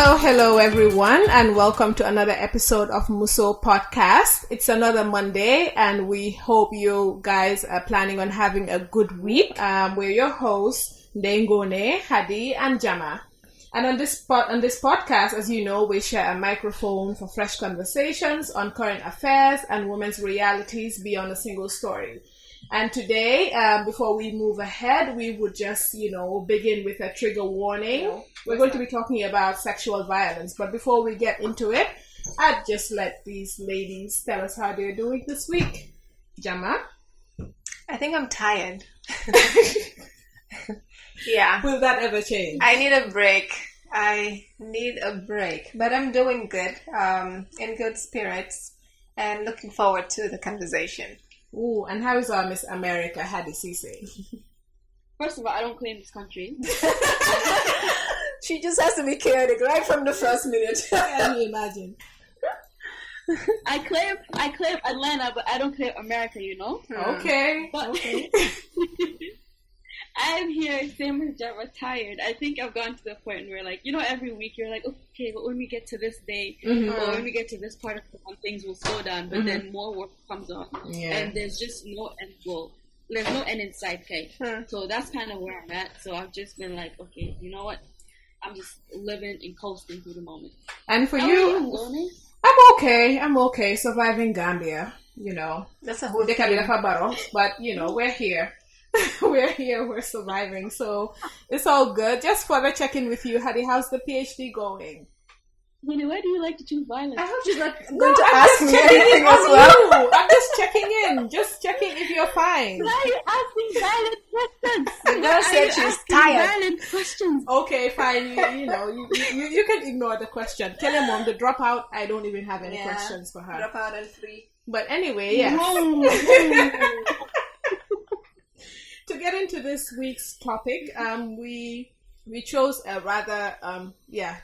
Hello everyone, and welcome to another episode of Musso podcast. It's another Monday, and we hope you guys are planning on having a good week. We're your hosts, Ndengone, Hadi, and Jama. And on this podcast, as you know, we share a microphone for fresh conversations on current affairs and women's realities beyond a single story. And today, before we move ahead, we would just, begin with a trigger warning. We're going to be talking about sexual violence. But before we get into it, I'd just let these ladies tell us how they're doing this week. Jama? I think I'm tired. Yeah. Will that ever change? I need a break. But I'm doing good, in good spirits, and looking forward to the conversation. Ooh, and how is our Miss America, Hadi Cisse? First of all, I don't claim this country. She just has to be chaotic right from the first minute. Can you imagine? I claim Atlanta, but I don't claim America, Okay. But okay. I'm here, same as Java, tired. I think I've gone to the point where, every week you're like, okay, but when we get to this day, or when we get to this part of the month, things will slow down, but then more work comes on. Yeah. And there's just no end goal. There's no end in sight, okay? So that's kind of where I'm at. So I've just been like, okay, you know what? I'm just living and coasting through the moment. And for How you, are you, Lone? I'm okay. Surviving Gambia, That's a whole They thing. can be a barrel, but we're here. We're here, we're surviving. So it's all good. Just further checking with you, Hadi, how's the PhD going? Lone, why do you like to choose violence? I hope she's not No, going to I'm ask just me checking anything in as on well. you. I'm just checking in. Just checking if you're fine. Why are you asking violent questions? The girl said she's tired. Violent questions. Okay, fine. You can ignore the question. Tell your mom the dropout. I don't even have any questions for her. Drop out on 3. But anyway, yes. No. To get into this week's topic, we chose a rather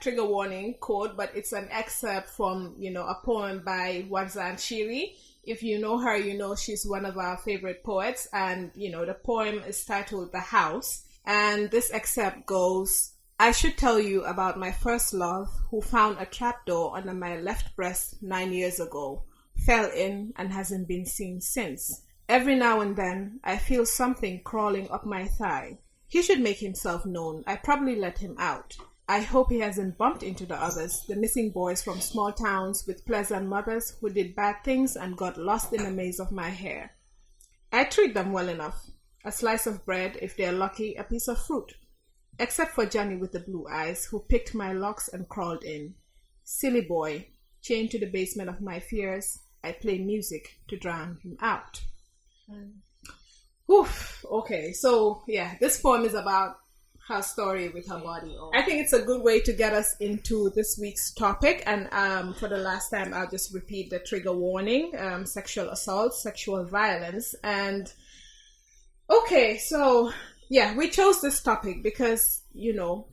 trigger warning quote, but it's an excerpt from a poem by Wadzan Shiri. If you know her, you know she's one of our favorite poets, and the poem is titled "The House." And this excerpt goes: "I should tell you about my first love, who found a trapdoor under my left breast 9 years ago, fell in and hasn't been seen since. Every now and then, I feel something crawling up my thigh. He should make himself known. I probably let him out. I hope he hasn't bumped into the others, the missing boys from small towns with pleasant mothers who did bad things and got lost in the maze of my hair. I treat them well enough. A slice of bread, if they're lucky, a piece of fruit. Except for Johnny with the blue eyes, who picked my locks and crawled in. Silly boy, chained to the basement of my fears, I play music to drown him out." Oof. Okay, so this poem is about her story with her body. I think it's a good way to get us into this week's topic. And for the last time, I'll just repeat the trigger warning: sexual assault, sexual violence. And okay, so we chose this topic because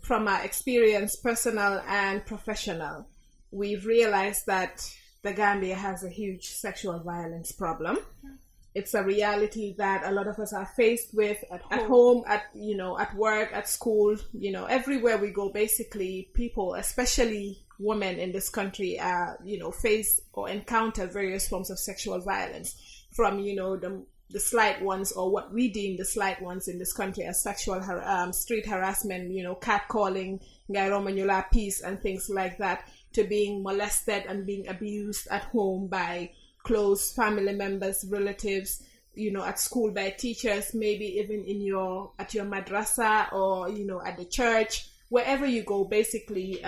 from our experience, personal and professional, we've realized that the Gambia has a huge sexual violence problem. It's a reality that a lot of us are faced with at home, at work, at school, everywhere we go. Basically, people, especially women in this country, face or encounter various forms of sexual violence, from the slight ones, or what we deem the slight ones in this country as sexual street harassment, catcalling, gairomanyula peace, and things like that, to being molested and being abused at home by close family members, relatives, at school by teachers, maybe even at your madrasa, or at the church, wherever you go. Basically,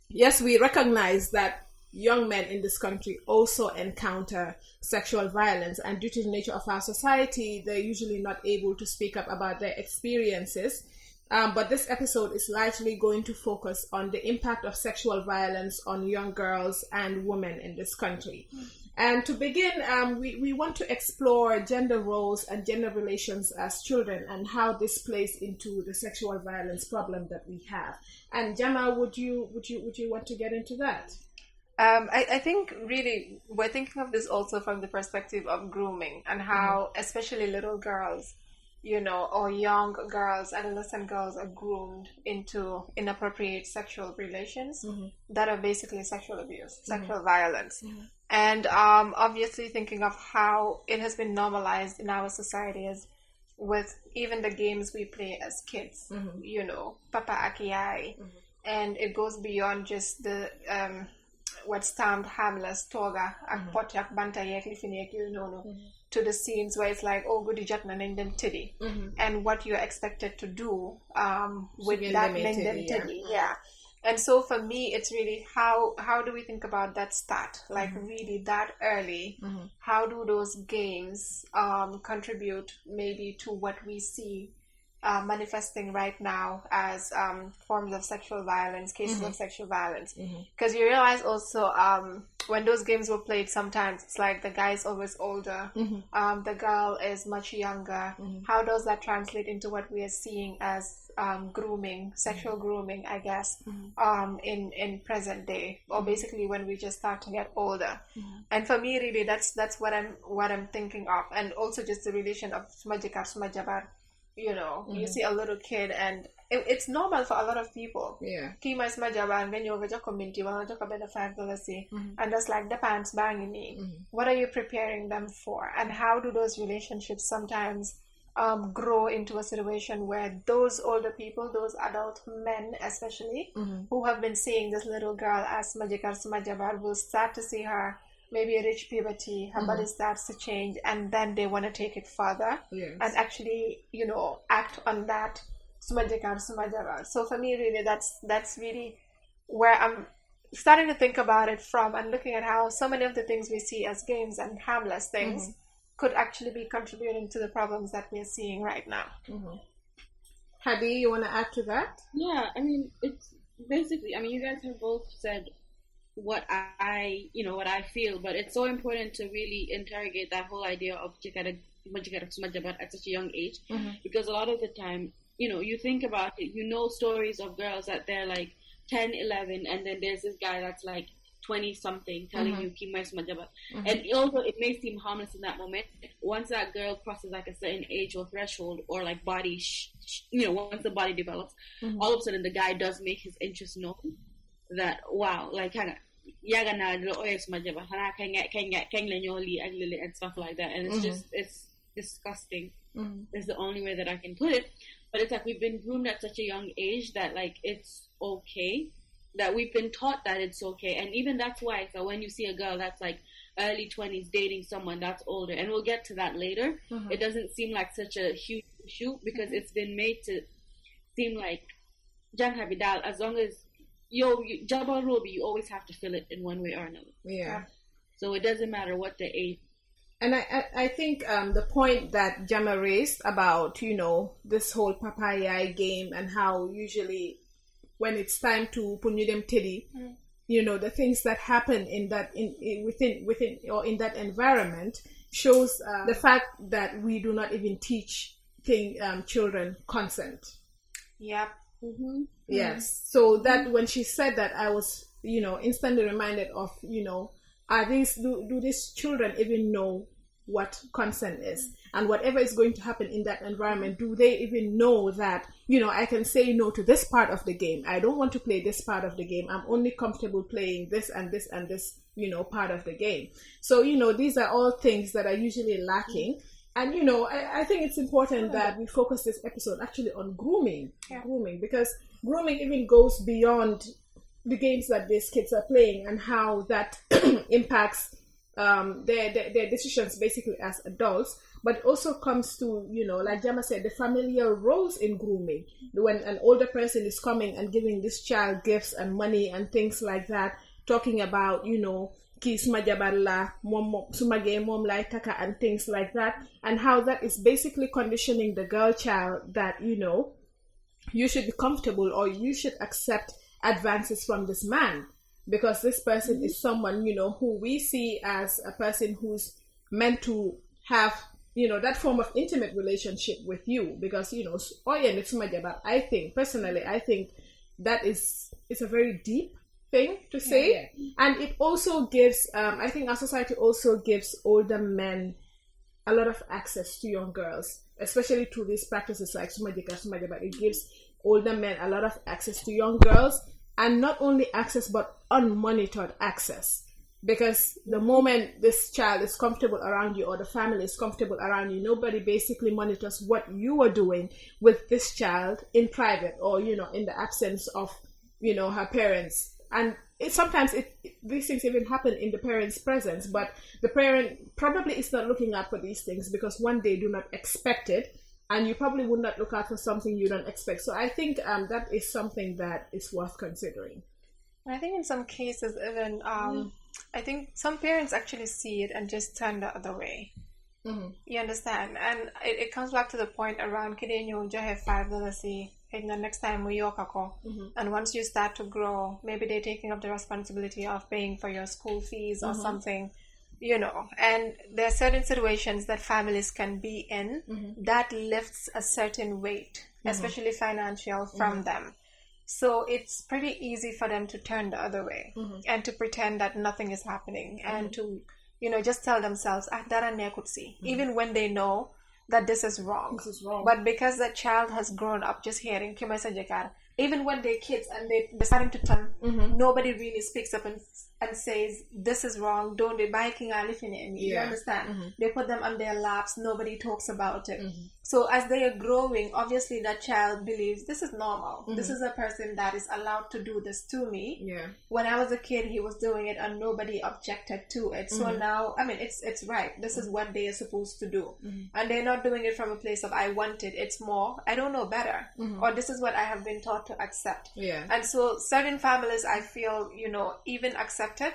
yes, we recognize that young men in this country also encounter sexual violence, and due to the nature of our society, they're usually not able to speak up about their experiences. But this episode is largely going to focus on the impact of sexual violence on young girls and women in this country. And to begin, we want to explore gender roles and gender relations as children, and how this plays into the sexual violence problem that we have. And Jama, would you want to get into that? I think really we're thinking of this also from the perspective of grooming, and how especially little girls or young girls, adolescent girls are groomed into inappropriate sexual relations that are basically sexual abuse, sexual violence. And obviously thinking of how it has been normalized in our society as with even the games we play as kids, Papa Akiyai, and it goes beyond just the what's termed harmless toga ak potyak banta yek lifinek to the scenes where it's like, oh, goody jatna name them titty, and what you're expected to do with that name them titty, And so for me, it's really how do we think about that start, like really that early? How do those games contribute maybe to what we see manifesting right now as forms of sexual violence, cases of sexual violence? Because you realize also when those games were played, sometimes it's like the guy is always older, the girl is much younger. How does that translate into what we are seeing as grooming, sexual grooming, I guess, in present day, or basically when we just start to get older? And for me, really, that's what I'm thinking of, and also just the relation of smajikar smajabar. You see a little kid, and it's normal for a lot of people. Kima smajabar, and when you over community, $5, and that's like the pants banging me. What are you preparing them for, and how do those relationships sometimes grow into a situation where those older people, those adult men especially, who have been seeing this little girl as Majikar Sumajabar, will start to see her maybe reach puberty, her body starts to change, and then they want to take it further and actually, act on that Sumajikar Sumajabar. So for me, really, that's really where I'm starting to think about it from, and looking at how so many of the things we see as games and harmless things could actually be contributing to the problems that we're seeing right now. Hadi, you want to add to that? Yeah, I mean, it's basically, you guys have both said what I feel, but it's so important to really interrogate that whole idea of at such a young age, because a lot of the time, you think about it, stories of girls that they're like 10, 11, and then there's this guy that's like 20 something telling you Kimai Smajabat. And also it may seem harmless in that moment. Once that girl crosses like a certain age or threshold, or like body once the body develops, all of a sudden the guy does make his interest known, that wow, like kind of yaga na Smajabat and stuff like that. And it's disgusting. It's the only way that I can put it. But it's like we've been groomed at such a young age that like it's okay, that we've been taught that it's okay. And even that's why, so when you see a girl that's like early 20s dating someone that's older, and we'll get to that later, it doesn't seem like such a huge issue, because it's been made to seem like Jan Habidal, as long as Jabal Robi, you always have to fill it in one way or another. So it doesn't matter what the age. And I think the point that Jama raised about, this whole papaya game, and how usually when it's time to punyudem teddy, the things that happen in that within or in that environment shows the fact that we do not even teach children consent. Yes. So that when she said that, I was instantly reminded of do these children even know what consent is, and whatever is going to happen in that environment, do they even know that I can say no to this part of the game, I don't want to play this part of the game, I'm only comfortable playing this and this and this part of the game. So these are all things that are usually lacking. And I think it's important that we focus this episode actually on grooming, because grooming even goes beyond the games that these kids are playing, and how that impacts their decisions basically as adults, but it also comes to, like Jama said, the familiar roles in grooming. When an older person is coming and giving this child gifts and money and things like that, talking about, ki sumajabala, sumage mom like taka, and things like that, and how that is basically conditioning the girl child that, you should be comfortable, or you should accept advances from this man, because this person is someone, who we see as a person who's meant to have, that form of intimate relationship with you. Because, I think, personally, that it's a very deep thing to say. And it also gives, I think our society also gives older men a lot of access to young girls. especially through these practices like Sumajika, but it gives older men a lot of access to young girls, and not only access but unmonitored access. Because the moment this child is comfortable around you, or the family is comfortable around you, nobody basically monitors what you are doing with this child in private, or in the absence of her parents. And sometimes these things even happen in the parents' presence, but the parent probably is not looking out for these things because one, they do not expect it, and you probably would not look out for something you don't expect. So I think that is something that is worth considering. I think in some cases even I think some parents actually see it and just turn the other way. Mm-hmm. You understand? And it comes back to the point around kidenyo johe $5 and the next time we yokako. And once you start to grow, maybe they're taking up the responsibility of paying for your school fees or something, and there are certain situations that families can be in that lifts a certain weight, especially financial, from them. So it's pretty easy for them to turn the other way and to pretend that nothing is happening and to, just tell themselves, that I could see, even when they know that this is wrong. But because the child has grown up just hearing Kima Sanjakar, even when they're kids and they're starting to turn, nobody really speaks up and says, this is wrong, don't be biking or living in it. You understand? They put them on their laps, nobody talks about it. So as they are growing, obviously that child believes this is normal. This is a person that is allowed to do this to me. When I was a kid, he was doing it and nobody objected to it. So now, it's right. This is what they are supposed to do. And they're not doing it from a place of I want it. It's more, I don't know better. Or this is what I have been taught to accept. And so certain families, I feel, even accept it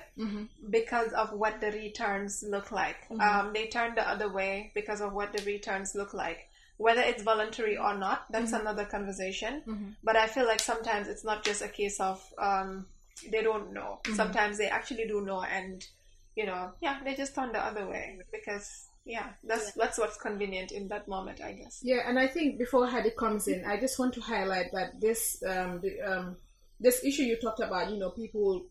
because of what the returns look like. They turn the other way because of what the returns look like. Whether it's voluntary or not, that's another conversation. But I feel like sometimes it's not just a case of they don't know. Sometimes they actually do know, and they just turn the other way because that's what's convenient in that moment, I guess. And I think before Hadi comes in, I just want to highlight that this this issue you talked about, people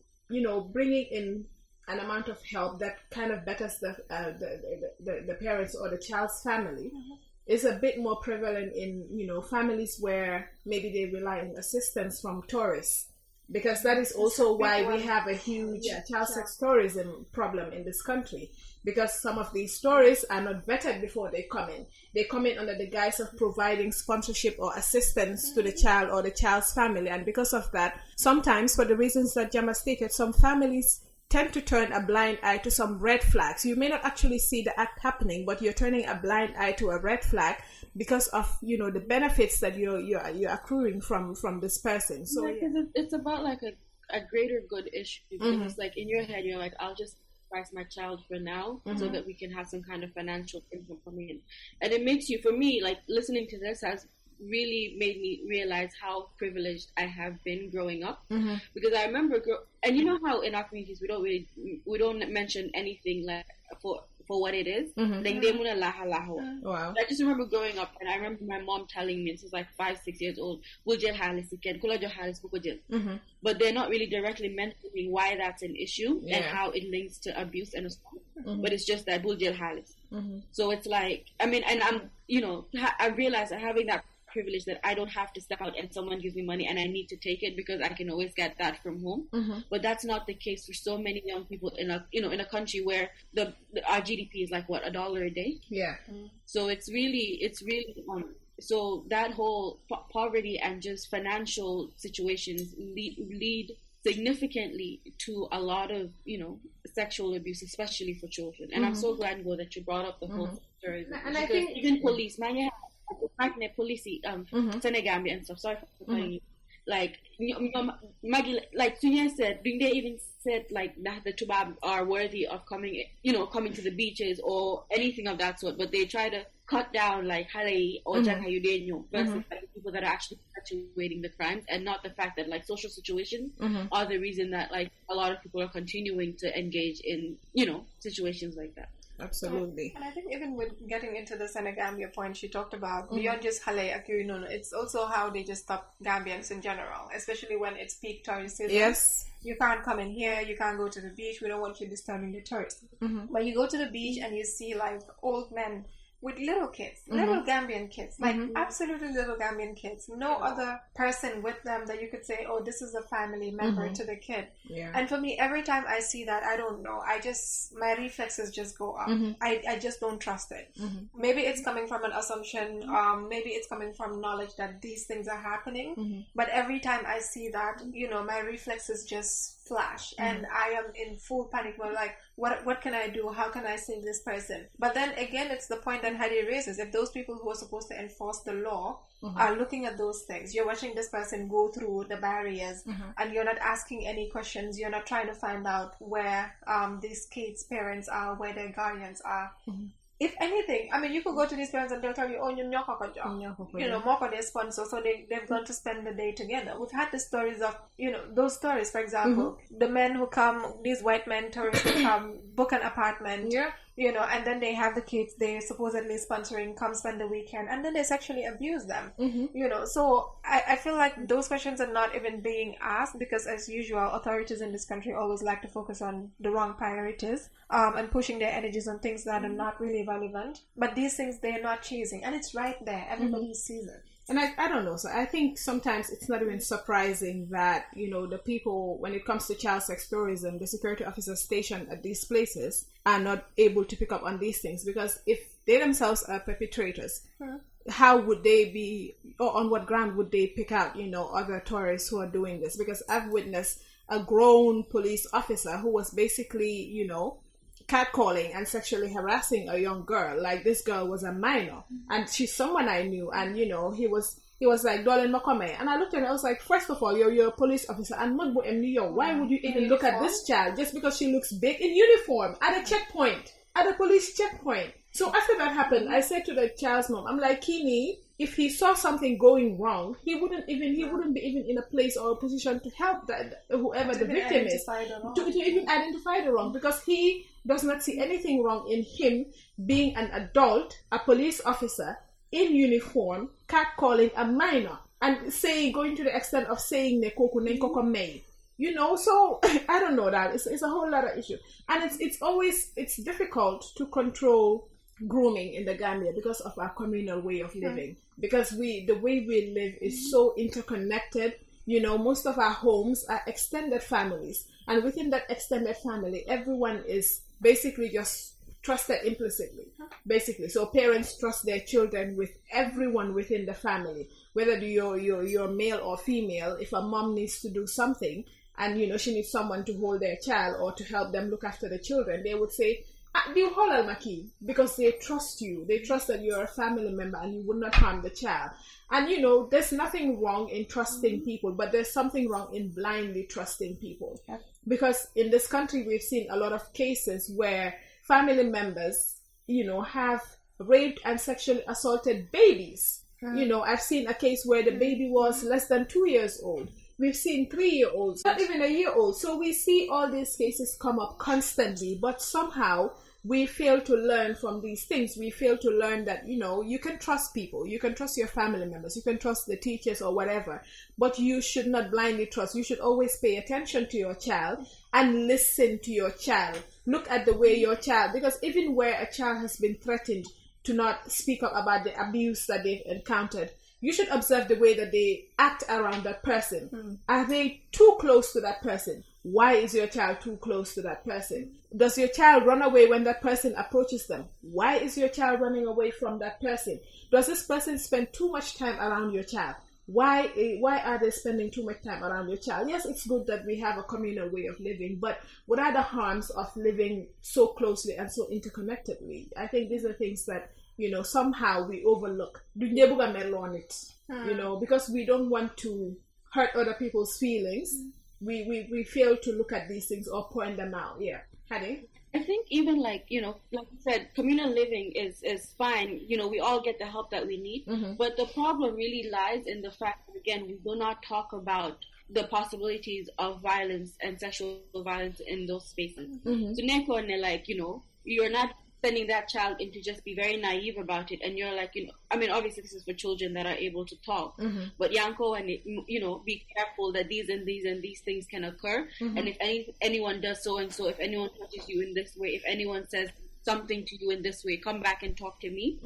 bringing in an amount of help that kind of betters the parents or the child's family is a bit more prevalent in families where maybe they rely on assistance from tourists, because that is also why we have a huge child sex tourism problem in this country, because some of these stories are not vetted before they come in. They come in under the guise of providing sponsorship or assistance to the child or the child's family, and because of that, sometimes for the reasons that Jama stated, some families tend to turn a blind eye to some red flags. You may not actually see the act happening, but you're turning a blind eye to a red flag because of the benefits that you're accruing from this person. So because it's about like a greater good issue. Because like in your head, you're like, I'll just sacrifice my child for now so that we can have some kind of financial income coming in, and it makes you, for me, like listening to this has really made me realize how privileged I have been growing up, because I remember and you know how in our communities we don't mention anything like for what it is. Like they muna laha laho. Wow. I just remember growing up, and I remember my mom telling me, this was like 5-6 years old, but they're not really directly mentioning why that's an issue and how it links to abuse and assault. But it's just that so it's like, and I'm I realize that having that privilege, that I don't have to step out and someone gives me money and I need to take it because I can always get that from home. But that's not the case for so many young people in a country where our GDP is like what, $1 a day. So it's really so that whole poverty and just financial situations lead significantly to a lot of sexual abuse, especially for children. And I'm so glad, Ngo, that you brought up the whole story. And I think even police, man, police, Senegambia and stuff. Sorry for calling you. Like Maggie, like Sunya said, they even said like that the Tubab are worthy of coming to the beaches or anything of that sort, but they try to cut down like Hale or Janhayudenyo versus like, the people that are actually perpetuating the crimes, and not the fact that like social situations are the reason that like a lot of people are continuing to engage in situations like that. Absolutely. And I think even with getting into the Senegambia point she talked about, beyond just Hale Akirinono, it's also how they just stop Gambians in general, especially when it's peak tourist season. Yes. You can't come in here, you can't go to the beach, we don't want you disturbing the tourists. But you go to the beach and you see like old men with little kids, little Gambian kids, like absolutely little Gambian kids. No other person with them that you could say, oh, this is a family member to the kid. Yeah. And for me, every time I see that, I don't know. My reflexes just go up. I just don't trust it. Maybe it's coming from an assumption. Maybe it's coming from knowledge that these things are happening. But every time I see that, my reflexes just flash, and I am in full panic mode. Like, what can I do? How can I save this person? But then again, it's the point that Hadi raises. If those people who are supposed to enforce the law are looking at those things, you're watching this person go through the barriers, and you're not asking any questions. You're not trying to find out where these kids' parents are, where their guardians are. If anything, I mean, you could go to these parents and they'll tell you, oh, more their sponsor, so they've gone to spend the day together. We've had the stories of, those stories, for example, the men who come, these white men, tourists who come, book an apartment, and then they have the kids they're supposedly sponsoring come spend the weekend, and then they sexually abuse them. So I feel like those questions are not even being asked, because as usual, authorities in this country always like to focus on the wrong priorities, and pushing their energies on things that are not really relevant. But these things they're not chasing, and it's right there. Everybody sees it. And I don't know. So I think sometimes it's not even surprising that, the people, when it comes to child sex tourism, the security officers stationed at these places are not able to pick up on these things. Because if they themselves are perpetrators, how would they be, or on what ground would they pick out, other tourists who are doing this? Because I've witnessed a grown police officer who was basically, catcalling and sexually harassing a young girl. Like, this girl was a minor, and she's someone I knew, and he was like, Dolin Makome. And I looked at her, I was like, first of all, you're a police officer, and why would you even look at this child just because she looks big in uniform at a checkpoint, at a police checkpoint? So after that happened, I said to the child's mom, I'm like, Kini, if he saw something going wrong, he wouldn't be even in a place or a position to help whoever the victim is, to even identify the wrong, because he does not see anything wrong in him being an adult, a police officer in uniform, catcalling a minor, and going to the extent of saying "nekoku nenkoko mei." So I don't know, that it's a whole lot of issue, and it's difficult to control grooming in the Gambia because of our communal way of living, because the way we live is so interconnected. Most of our homes are extended families, and within that extended family, everyone is basically just trusted implicitly, basically. So parents trust their children with everyone within the family, whether you're male or female. If a mom needs to do something, and she needs someone to hold their child or to help them look after the children, they would say, because they trust you. They trust that you're a family member and you would not harm the child. And there's nothing wrong in trusting people, but there's something wrong in blindly trusting people. Because in this country, we've seen a lot of cases where family members, have raped and sexually assaulted babies. I've seen a case where the baby was less than 2 years old. We've seen 3-year-olds, not even a year old. So we see all these cases come up constantly, but somehow we fail to learn from these things. We fail to learn that, you can trust people. You can trust your family members. You can trust the teachers or whatever, but you should not blindly trust. You should always pay attention to your child and listen to your child. Look at the way your child, because even where a child has been threatened to not speak up about the abuse that they've encountered, you should observe the way that they act around that person. Are they too close to that person? Why is your child too close to that person? Does your child run away when that person approaches them? Why is your child running away from that person? Does this person spend too much time around your child? Why are they spending too much time around your child? Yes, it's good that we have a communal way of living, but what are the harms of living so closely and so interconnectedly? I think these are things that somehow we overlook. Because we don't want to hurt other people's feelings. We fail to look at these things or point them out. Yeah. Hadi? I think even like you said, communal living is fine. We all get the help that we need. But the problem really lies in the fact that, again, we do not talk about the possibilities of violence and sexual violence in those spaces. So you're not sending that child in to just be very naive about it, and you're like, obviously this is for children that are able to talk, but Yanko, and be careful that these and these things can occur, and if anyone does so and so, if anyone touches you in this way, if anyone says something to you in this way, come back and talk to me,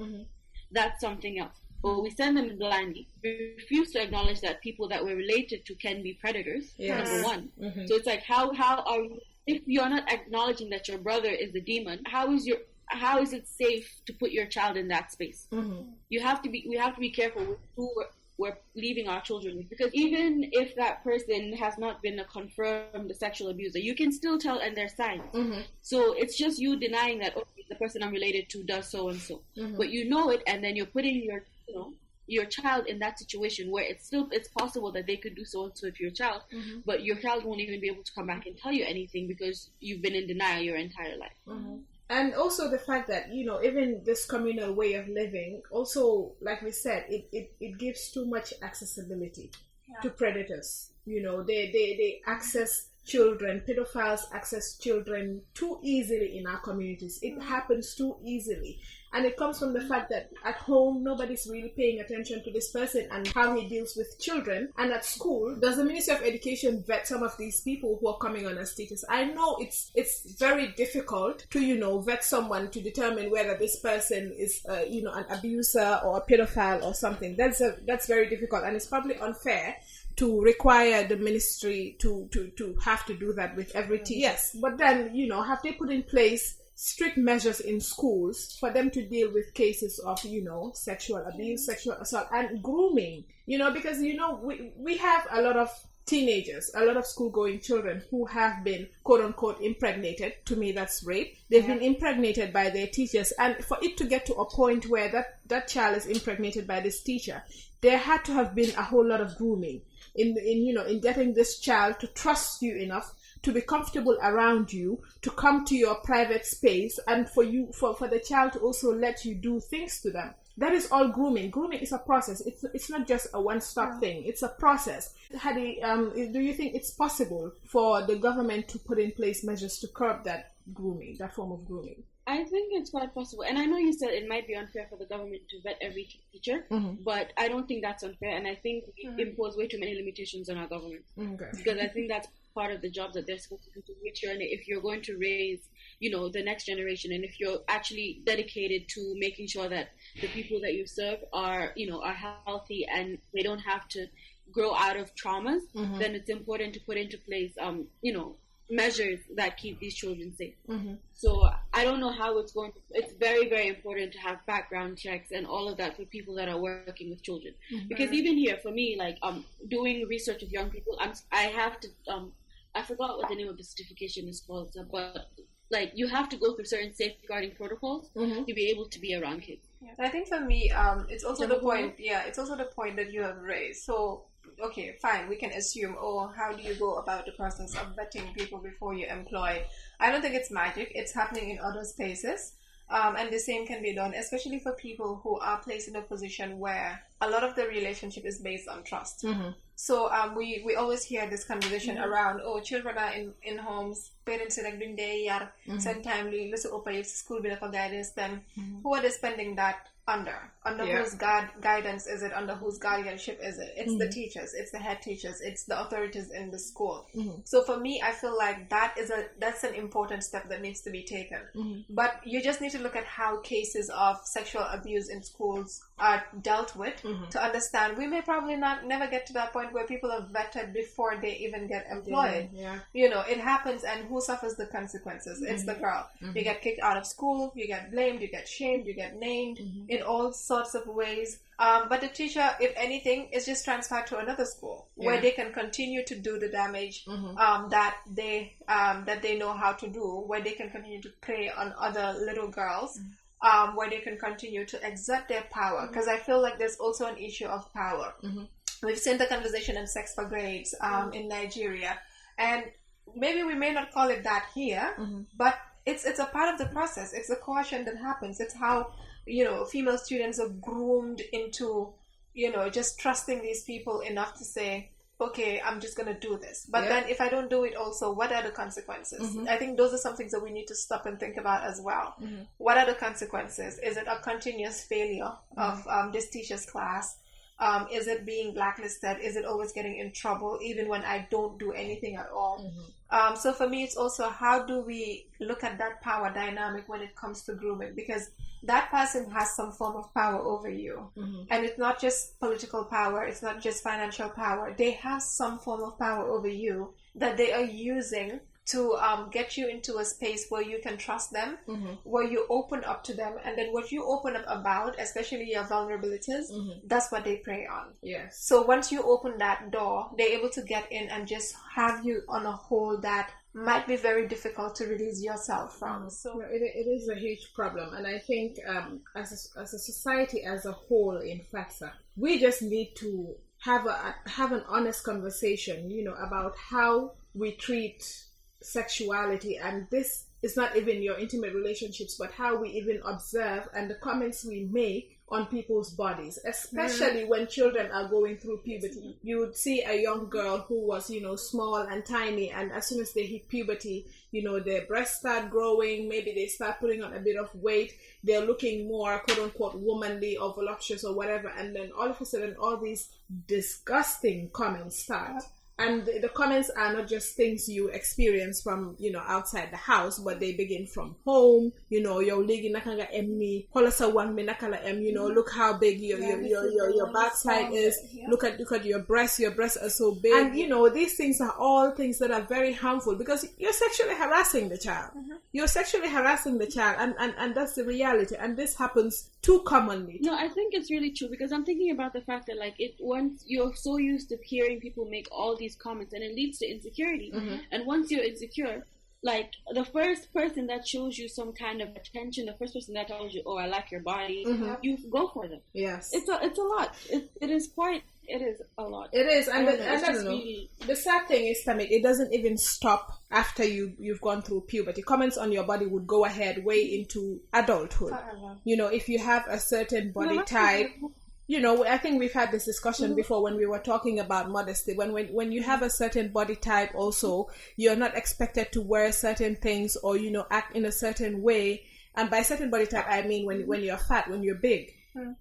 that's something else. But we send them blindly. We refuse to acknowledge that people that we're related to can be predators, number one. So it's like, how are you, if you're not acknowledging that your brother is a demon, how is it safe to put your child in that space? We have to be careful with who we're leaving our children with, because even if that person has not been a confirmed sexual abuser, you can still tell, and there's signs. So it's just you denying that, okay, the person I'm related to does so and so, but you know it, and then you're putting your child in that situation where it's possible that they could do so and so to your child, but your child won't even be able to come back and tell you anything because you've been in denial your entire life. And also the fact that, even this communal way of living, also, like we said, it gives too much accessibility to predators. They access children, pedophiles access children too easily in our communities. It happens too easily. And it comes from the fact that at home, nobody's really paying attention to this person and how he deals with children. And at school, does the Ministry of Education vet some of these people who are coming on as teachers? I know it's very difficult to, vet someone to determine whether this person is, an abuser or a pedophile or something. That's very difficult. And it's probably unfair to require the ministry to have to do that with every TS. But then, have they put in place strict measures in schools for them to deal with cases of, sexual abuse, sexual assault, and grooming? Because, we have a lot of teenagers, a lot of school-going children who have been, quote-unquote, impregnated. To me, that's rape. They've been impregnated by their teachers. And for it to get to a point where that child is impregnated by this teacher, there had to have been a whole lot of grooming in getting this child to trust you enough to be comfortable around you, to come to your private space, and for the child to also let you do things to them. That is all grooming. Grooming is a process. It's not just a one-stop thing. It's a process. Hadi, do you think it's possible for the government to put in place measures to curb that grooming, that form of grooming? I think it's quite possible. And I know you said it might be unfair for the government to vet every teacher, but I don't think that's unfair. And I think we impose way too many limitations on our government. Because I think that's part of the job that they're supposed to do, to make sure, and if you're going to raise, the next generation, and if you're actually dedicated to making sure that the people that you serve are healthy and they don't have to grow out of traumas, then it's important to put into place, measures that keep these children safe. So I don't know how it's going to, it's very, very important to have background checks and all of that for people that are working with children. Because even here, for me, like doing research with young people, I have to, I forgot what the name of the certification is called, but like you have to go through certain safeguarding protocols to be able to be around kids. I think for me, it's also the point. It's also the point that you have raised. So, okay, fine, we can assume, how do you go about the process of vetting people before you employ? I don't think it's magic. It's happening in other spaces. And the same can be done, especially for people who are placed in a position where a lot of the relationship is based on trust. So we always hear this conversation around, children are in homes, parents are doing their sometimes school for guidance, then who are they spending that under whose guidance is it, under whose guardianship is it? It's the teachers, it's the head teachers, it's the authorities in the school. So for me, I feel like that's an important step that needs to be taken. But you just need to look at how cases of sexual abuse in schools are dealt with to understand. We may probably never get to that point where people are vetted before they even get employed. It happens, and who suffers the consequences? It's the girl. You get kicked out of school, you get blamed, you get shamed, you get named in all sorts of ways. But the teacher, if anything, is just transferred to another school where they can continue to do the damage that they know how to do, where they can continue to prey on other little girls, where they can continue to exert their power. Because I feel like there's also an issue of power. We've seen the conversation on sex for grades in Nigeria, and maybe we may not call it that here, but it's a part of the process. It's a coercion that happens. It's how female students are groomed into, just trusting these people enough to say, okay, I'm just going to do this. But then if I don't do it also, what are the consequences? I think those are some things that we need to stop and think about as well. What are the consequences? Is it a continuous failure of this teacher's class? Is it being blacklisted? Is it always getting in trouble even when I don't do anything at all? So for me, it's also how do we look at that power dynamic when it comes to grooming? Because that person has some form of power over you. And it's not just political power, it's not just financial power. They have some form of power over you that they are using to get you into a space where you can trust them, where you open up to them, and then what you open up about, especially your vulnerabilities, that's what they prey on. Yes. So once you open that door, they're able to get in and just have you on a hold that might be very difficult to release yourself from. So it is a huge problem, and I think as a society as a whole in FATSA, we just need to have an honest conversation, about how we treat sexuality, and this is not even your intimate relationships, but how we even observe and the comments we make on people's bodies, especially when children are going through puberty. You would see a young girl who was, small and tiny, and as soon as they hit puberty, their breasts start growing, maybe they start putting on a bit of weight, they're looking more quote-unquote womanly or voluptuous or whatever, and then all of a sudden all these disgusting comments start. And the comments are not just things you experience from, outside the house, but they begin from home. Your ligi nakanga emni, holasa wang me nakala look how big your backside is. Yeah. Look at your breasts. Your breasts are so big. And these things are all things that are very harmful because you're sexually harassing the child. You're sexually harassing the child, and that's the reality. And this happens too commonly. No, I think it's really true because I'm thinking about the fact that once you're so used to hearing people make all these comments, and it leads to insecurity. And once you're insecure, the first person that shows you some kind of attention, the first person that tells you, "Oh, I like your body," you go for them. Yes, it's a lot. It is a lot. It is, and the sad thing is, Tamit, it doesn't even stop after you've gone through puberty. Comments on your body would go ahead way into adulthood. If you have a certain body type. I think we've had this discussion before when we were talking about modesty. When you have a certain body type also, you're not expected to wear certain things or, act in a certain way. And by certain body type, I mean when you're fat, when you're big.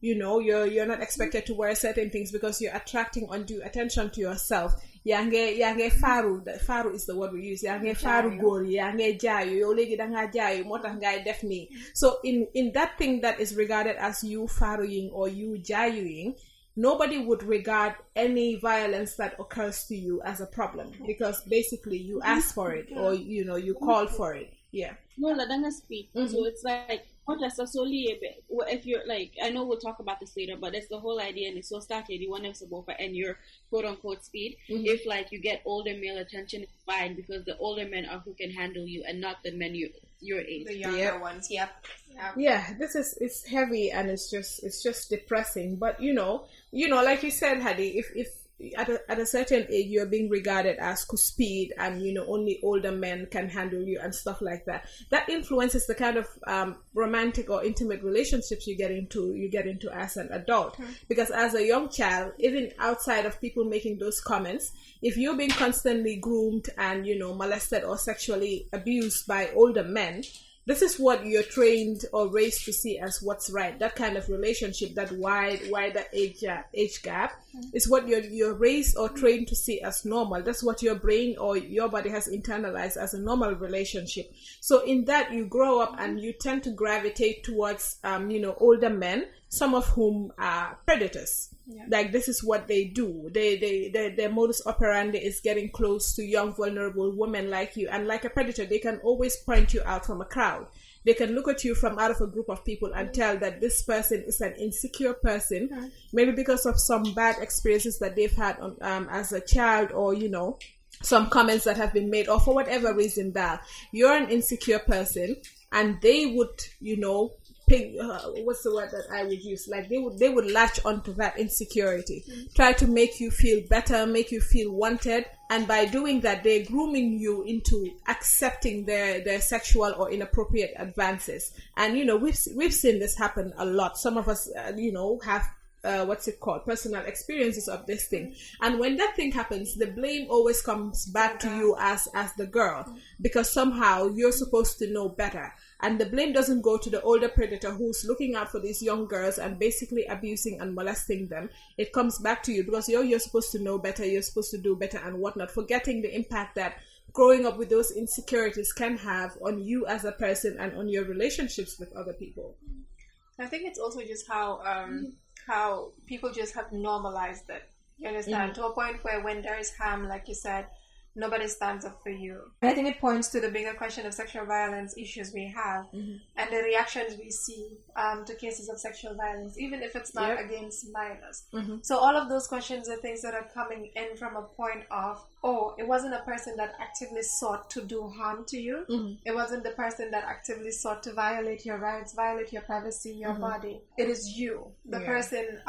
You're not expected to wear certain things because you're attracting undue attention to yourself. Yange faru is the word we use. Yange faru gori, yange jayu, yo legi danga jayu, motax ngay def ni. So in that thing that is regarded as you faruing or you jayuing, nobody would regard any violence that occurs to you as a problem because basically you ask for it or you call for it. Yeah. No, ladanga speak. So it's if you're I know we'll talk about this later, but it's the whole idea, and it's so started. You want them to go for and your quote unquote speed. If you get older male attention, it's fine because the older men are who can handle you and not the men your age. The younger ones. Yep. Yeah, it's heavy and it's just depressing. But like you said, Hadi, if at a certain age you're being regarded as speed and only older men can handle you and stuff like that, that influences the kind of romantic or intimate relationships you get into as an adult. Because as a young child, even outside of people making those comments, if you're being constantly groomed and molested or sexually abused by older men, this is what you're trained or raised to see as what's right. That kind of relationship, that wider age gap, is what you're raised or trained to see as normal. That's what your brain or your body has internalized as a normal relationship. So in that, you grow up and you tend to gravitate towards, older men, some of whom are predators. Yeah. This is what they do. Their modus operandi is getting close to young, vulnerable women like you. And like a predator, they can always point you out from a crowd. They can look at you from out of a group of people and tell that this person is an insecure person, maybe because of some bad experiences that they've had as a child, or some comments that have been made, or for whatever reason that you're an insecure person, and they would what's the word that I would use? They would latch onto that insecurity, try to make you feel better, make you feel wanted, and by doing that, they're grooming you into accepting their sexual or inappropriate advances. And we've seen this happen a lot. Some of us have personal experiences of this thing. And when that thing happens, the blame always comes back to you as the girl, because somehow you're supposed to know better. and the blame doesn't go to the older predator who's looking out for these young girls and basically abusing and molesting them. It comes back to you because you're supposed to know better, you're supposed to do better and whatnot, forgetting the impact that growing up with those insecurities can have on you as a person and on your relationships with other people. I think it's also just how people just have normalized it. You understand? To a point where when there is harm, like you said, nobody stands up for you. And I think it points to the bigger question of sexual violence issues we have and the reactions we see to cases of sexual violence, even if it's not against minors. So all of those questions are things that are coming in from a point of, oh, it wasn't a person that actively sought to do harm to you. It wasn't the person that actively sought to violate your rights, violate your privacy, your body. It is you, the person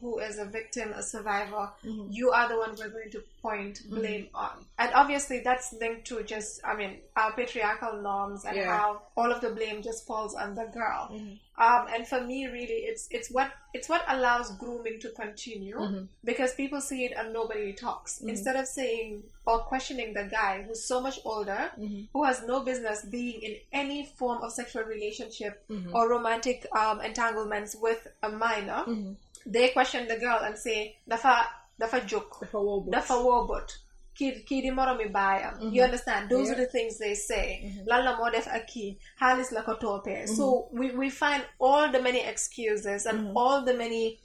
who is a victim, a survivor. You are the one we're going to point blame on. And obviously that's linked to just, our patriarchal norms and how all of the blame just falls on the girl. And for me, really, it's what allows grooming to continue because people see it and nobody talks. Instead of saying or questioning the guy who's so much older, who has no business being in any form of sexual relationship or romantic entanglements with a minor, they question the girl and say, dafa joke, dafa wobot. Kidi moromi bayam. You understand? Those are the things they say. Lala mo def aki, halis la ko tope. So we find all the many excuses and all the many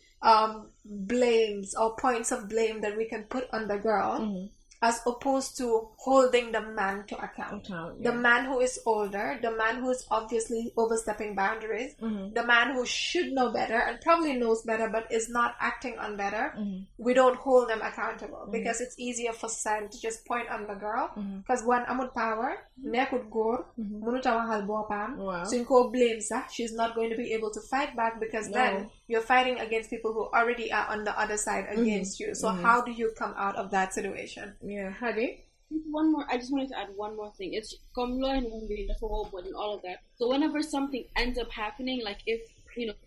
blames or points of blame that we can put on the girl, as opposed to holding the man to account. The man who is older, the man who is obviously overstepping boundaries, the man who should know better and probably knows better but is not acting on better, we don't hold them accountable because it's easier for society to just point on the girl because one, amut power, nekut gor, munuta wahal bopam, so you go blame sa, she's not going to be able to fight back because then you're fighting against people who already are on the other side against you. So how do you come out of that situation? Yeah, Hadi? One more, I just wanted to add one more thing. It's and all of that. So whenever something ends up happening, like if,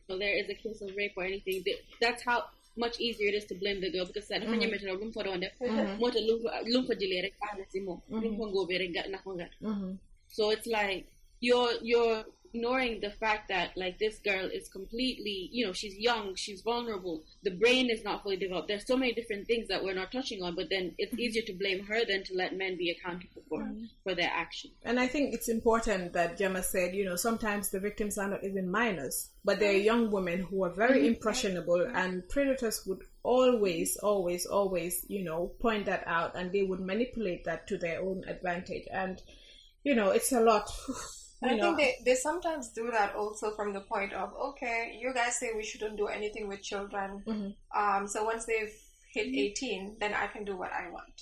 there is a case of rape or anything, that's how much easier it is to blame the girl because so it's like you're ignoring the fact that like this girl is completely, she's young, she's vulnerable, the brain is not fully developed. There's so many different things that we're not touching on, but then it's easier to blame her than to let men be accountable for their actions. And I think it's important that Gemma said, sometimes the victims are not even minors, but they're young women who are very impressionable, and predators would always, point that out, and they would manipulate that to their own advantage. And, it's a lot. I think they sometimes do that also from the point of, okay, you guys say we shouldn't do anything with children. So once they've hit 18, then I can do what I want.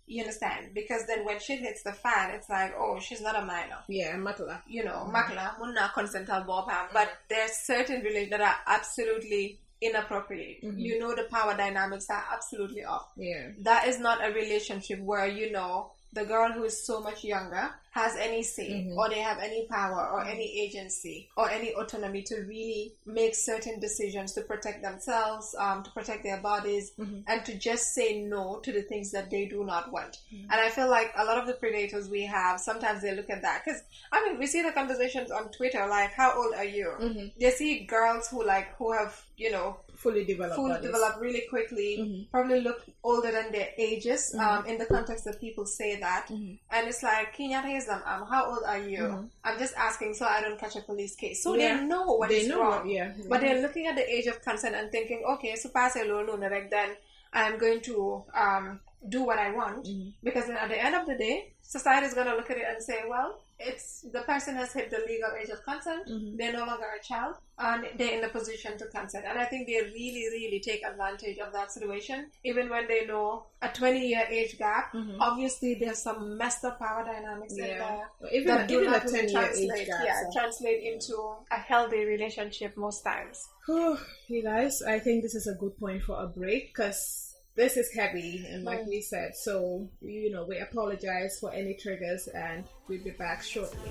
You understand? Because then when shit hits the fan, it's like, oh, she's not a minor. Yeah, matla. Makla, munna consental bopam. But there's certain relations that are absolutely inappropriate. The power dynamics are absolutely off. Yeah. That is not a relationship where, the girl who is so much younger has any say or they have any power or any agency or any autonomy to really make certain decisions to protect themselves, to protect their bodies, and to just say no to the things that they do not want. And I feel like a lot of the predators we have, sometimes they look at that because we see the conversations on Twitter like, how old are you? They see girls who have fully developed really quickly, probably look older than their ages, in the context that people say that. And it's like, how old are you? I'm just asking so I don't catch a police case. So they know what is wrong. But they're looking at the age of consent and thinking, okay, so pass a low then I'm going to do what I want. Because then at the end of the day, society is going to look at it and say, well, it's the person has hit the legal age of consent. They're no longer a child and they're in the position to consent. And I think they really, really take advantage of that situation. Even when they know a 20-year age gap, obviously there's some messed up power dynamics in there. Even a 10-year age gap. Translate into a healthy relationship most times. You guys, I think this is a good point for a break because this is heavy, and like we said, so, we apologize for any triggers, and we'll be back shortly.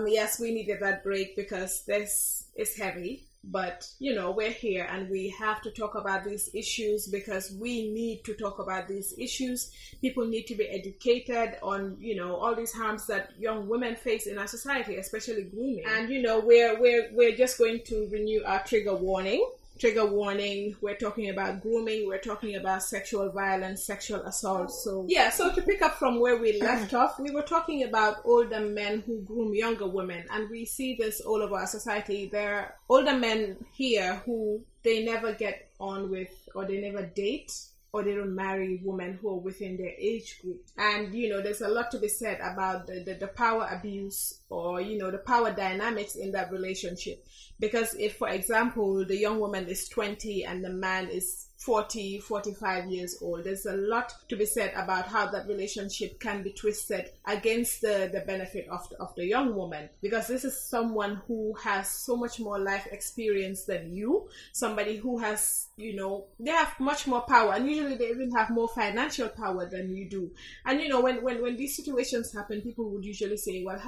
yes, we needed that break because this is heavy. But, we're here and we have to talk about these issues because we need to talk about these issues. People need to be educated on, all these harms that young women face in our society, especially grooming. And, we're just going to renew our trigger warning. Trigger warning, we're talking about grooming, we're talking about sexual violence, sexual assault. So to pick up from where we left off, we were talking about older men who groom younger women, and we see this all over our society. There are older men here who they never get on with, or they never date, or they don't marry women who are within their age group. And, there's a lot to be said about the power abuse or, the power dynamics in that relationship. Because if, for example, the young woman is 20 and the man is 40, 45 years old, there's a lot to be said about how that relationship can be twisted against the benefit of the young woman. Because this is someone who has so much more life experience than you, somebody who has, they have much more power, and usually they even have more financial power than you do. And, when these situations happen, people would usually say, well,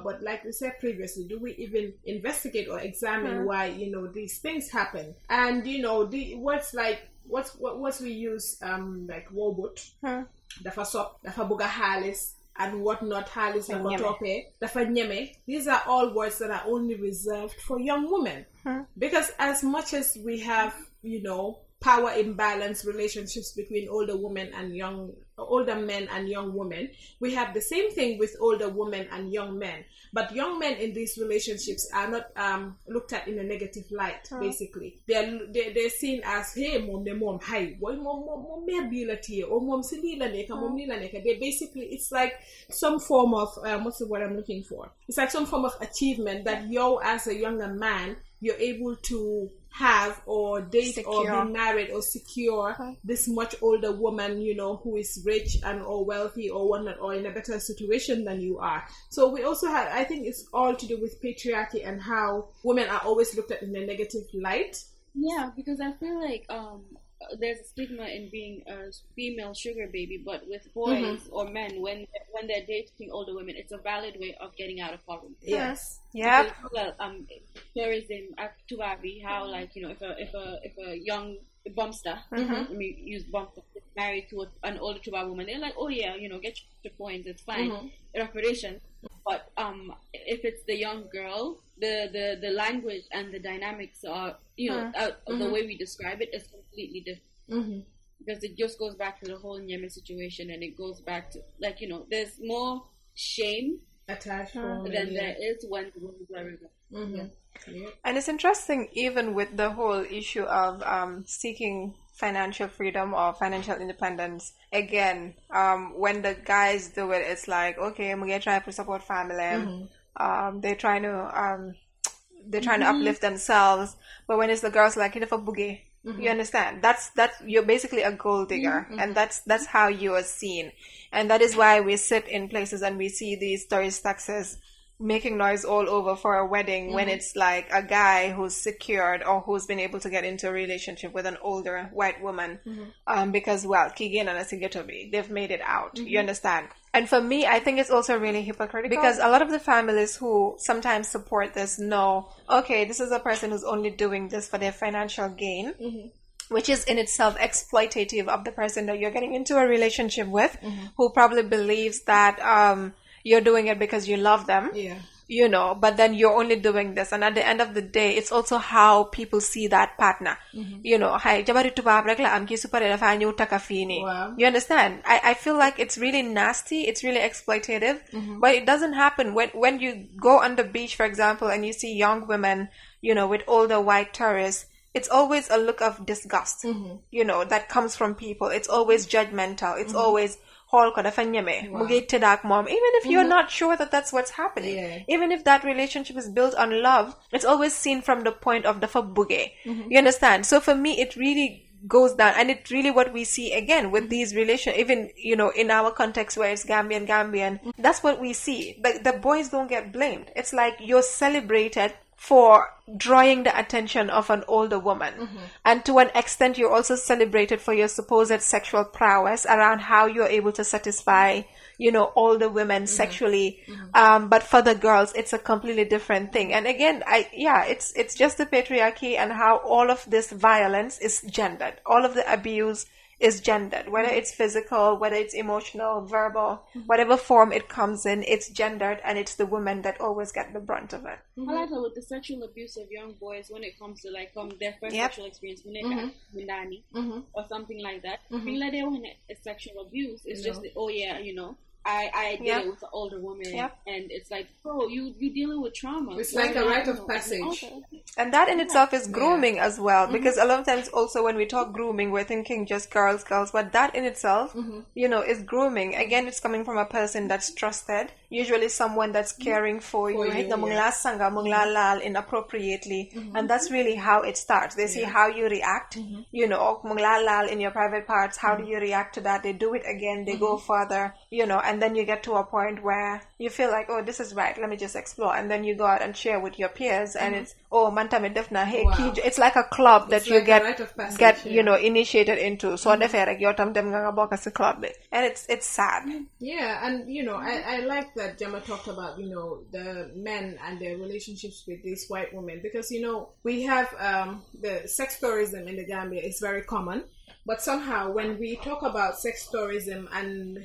but like we said previously, do we even investigate or examine why, these things happen? And, the words like, what we use, like wobot, dafa buga halis, and whatnot, halis and kotope, dafa nyeme. These are all words that are only reserved for young women. Because as much as we have, power imbalance relationships between older men and young women, we have the same thing with older women and young men. But young men in these relationships are not looked at in a negative light. Basically, they're seen as, hey, mom, hi, boy, mom, ability, or mom, they basically, it's like some form of what's the word I'm looking for? It's like some form of achievement that you, as a younger man, you're able to have or date or be married or secure this much older woman, who is rich and or wealthy or whatnot, or in a better situation than you are. So we also have, I think it's all to do with patriarchy and how women are always looked at in a negative light. Yeah, because I feel like there's a stigma in being a female sugar baby, but with boys or men, when they're dating older women, it's a valid way of getting out of poverty. Yes. Yeah. Tourism at Tuvavi, how if a young bumpster, let me use bumpster, is married to an older Tuvavi woman, they're like, oh yeah, get your points, it's fine, reparation. But if it's the young girl, the language and the dynamics are, the way we describe it is completely different. Because it just goes back to the whole Nyeme situation, and it goes back to, there's more shame attached than there is when the woman's married. And it's interesting, even with the whole issue of seeking financial freedom or financial independence. Again, when the guys do it, it's like, okay, I'm gonna try to support family. They're trying to uplift themselves. But when it's the girls, like, hit a boogie. You understand? That's you're basically a gold digger, and that's how you are seen. And that is why we sit in places and we see these tourist taxis making noise all over for a wedding when it's like a guy who's secured or who's been able to get into a relationship with an older white woman because, well, Kigen and Asigetobi, they've made it out. You understand? And for me, I think it's also really hypocritical because a lot of the families who sometimes support this know, okay, this is a person who's only doing this for their financial gain, which is in itself exploitative of the person that you're getting into a relationship with, who probably believes that you're doing it because you love them, but then you're only doing this. And at the end of the day, it's also how people see that partner. You understand? I feel like it's really nasty. It's really exploitative, but it doesn't happen when you go on the beach, for example, and you see young women, with older white tourists. It's always a look of disgust, that comes from people. It's always judgmental. It's always even if you're not sure that that's what's happening, even if that relationship is built on love, it's always seen from the point of the fabuge. You understand? So for me, it really goes down, and it's really what we see again with these relations, even in our context where it's Gambian, that's what we see. But the boys don't get blamed. It's like you're celebrated for drawing the attention of an older woman. And to an extent, you're also celebrated for your supposed sexual prowess around how you're able to satisfy, older women sexually. But for the girls, it's a completely different thing. And again, it's just the patriarchy and how all of this violence is gendered. All of the abuse is gendered, whether it's physical, whether it's emotional, verbal, whatever form it comes in, it's gendered, and it's the women that always get the brunt of it. I like that with the sexual abuse of young boys when it comes to like their first sexual experience, when they got or something like that. Being like when it's sexual abuse, it's just I did it with an older woman, and it's like, bro, you dealing with trauma. It's like a rite of passage. And that in itself is grooming as well, because a lot of times also when we talk grooming, we're thinking just girls, but that in itself, is grooming. Again, it's coming from a person that's trusted, usually someone that's caring for you, inappropriately, and that's really how it starts. They see how you react, in your private parts, how do you react to that? They do it again, they go further, and then you get to a point where you feel like, oh, this is right, let me just explore, and then you go out and share with your peers, and it's, oh, mantame defna, hey, it's like a club that you get initiated into. So defé rek yow tam dem nga bokk ci club bi, and it's sad. Yeah, and I like that Gemma talked about the men and their relationships with these white women, because we have the sex tourism in the Gambia is very common. But somehow when we talk about sex tourism and,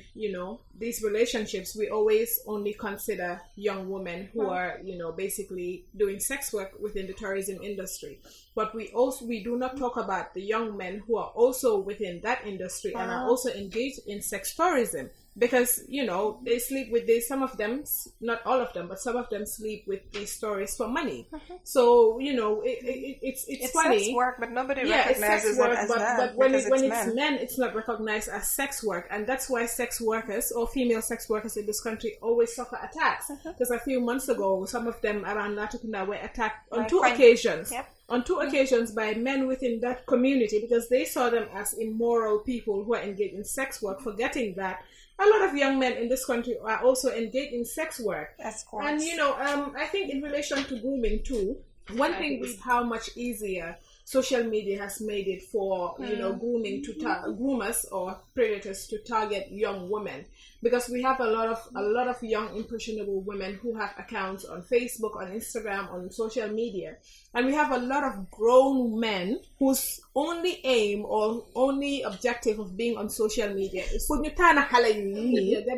these relationships, we always only consider young women who are, basically doing sex work within the tourism industry. But we do not talk about the young men who are also within that industry and are also engaged in sex tourism. Because, they sleep with some of them, not all of them, but some of them sleep with these stories for money. So, it's funny. Sex work, but nobody recognizes it as that. But when it's men, it's not recognized as sex work. And that's why sex workers or female sex workers in this country always suffer attacks. Because a few months ago, some of them around Latukunda were attacked on two occasions. On two occasions by men within that community, because they saw them as immoral people who are engaged in sex work, forgetting that a lot of young men in this country are also engaged in sex work. That's course. And I think in relation to grooming too, one thing is how much easier social media has made it for grooming to groomers or predators to target young women, because we have a lot of young impressionable women who have accounts on Facebook, on Instagram, on social media, and we have a lot of grown men whose only aim or only objective of being on social media is get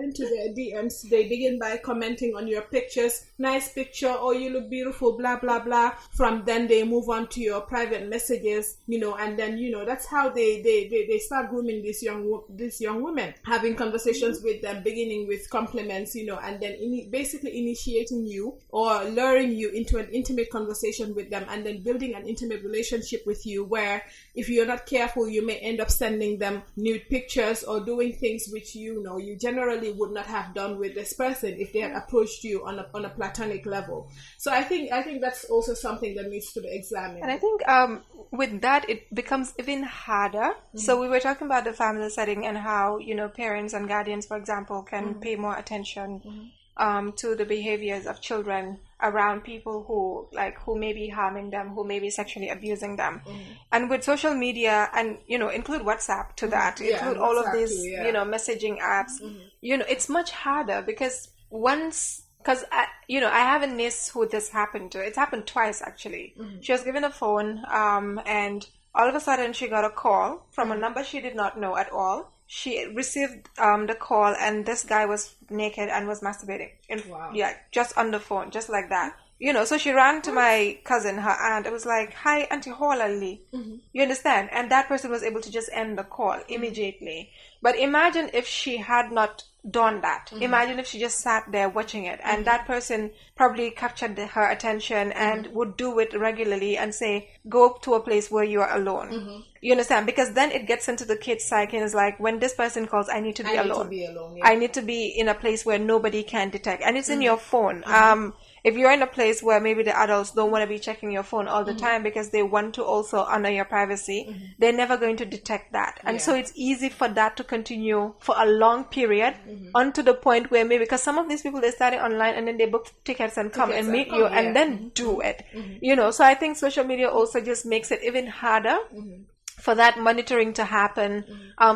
into their DMs. They begin by commenting on your pictures, nice picture, or you look beautiful, blah blah blah. From then they move on to your private messages, and then that's how they start grooming these young women, having conversations with them, beginning with compliments, and then basically initiating you or luring you into an intimate conversation with them, and then building an intimate relationship with you, where if you're not careful, you may end up sending them nude pictures or doing things which you generally would not have done with this person if they had approached you on a platonic level. So I think that's also something that needs to be examined. And I think with that it becomes even harder. So we were talking about the family setting and how parents and guardians, for example, can pay more attention to the behaviors of children around people who may be harming them, who may be sexually abusing them. And with social media, and include WhatsApp to that, include all of these messaging apps, it's much harder, because I have a niece who this happened to. It's happened twice actually. She was given a phone and all of a sudden she got a call from a number she did not know at all. She received the call, and this guy was naked and was masturbating. Just on the phone, just like that. So she ran to my cousin, her aunt. It was like, "Hi, Auntie Holali." You understand? And that person was able to just end the call immediately. But imagine if she had not done that. Imagine if she just sat there watching it, and that person probably captured her attention and would do it regularly and say, go to a place where you are alone. You understand? Because then it gets into the kid's psyche, and it's like, when this person calls, I need to be alone. I need to be in a place where nobody can detect. And it's in your phone. If you're in a place where maybe the adults don't want to be checking your phone all the time because they want to also honor your privacy, they're never going to detect that. And so it's easy for that to continue for a long period, onto the point where maybe, because some of these people, they started online and then they book tickets and come and meet you and then do it. So I think social media also just makes it even harder for that monitoring to happen,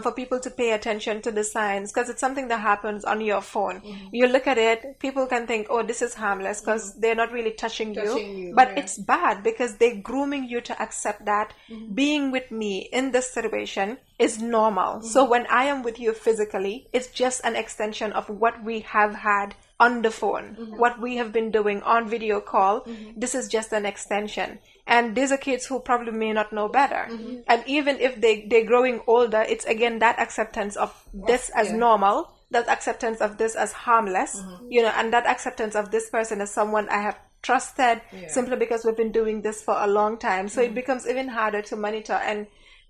for people to pay attention to the signs, because it's something that happens on your phone. You look at it, people can think, oh, this is harmless because they're not really touching you. But it's bad because they're grooming you to accept that being with me in this situation is normal. So when I am with you physically, it's just an extension of what we have had on the phone, what we have been doing on video call. This is just an extension. And these are kids who probably may not know better. And even if they're growing older, it's again that acceptance of this as normal, that acceptance of this as harmless, and that acceptance of this person as someone I have trusted simply because we've been doing this for a long time. So it becomes even harder to monitor. And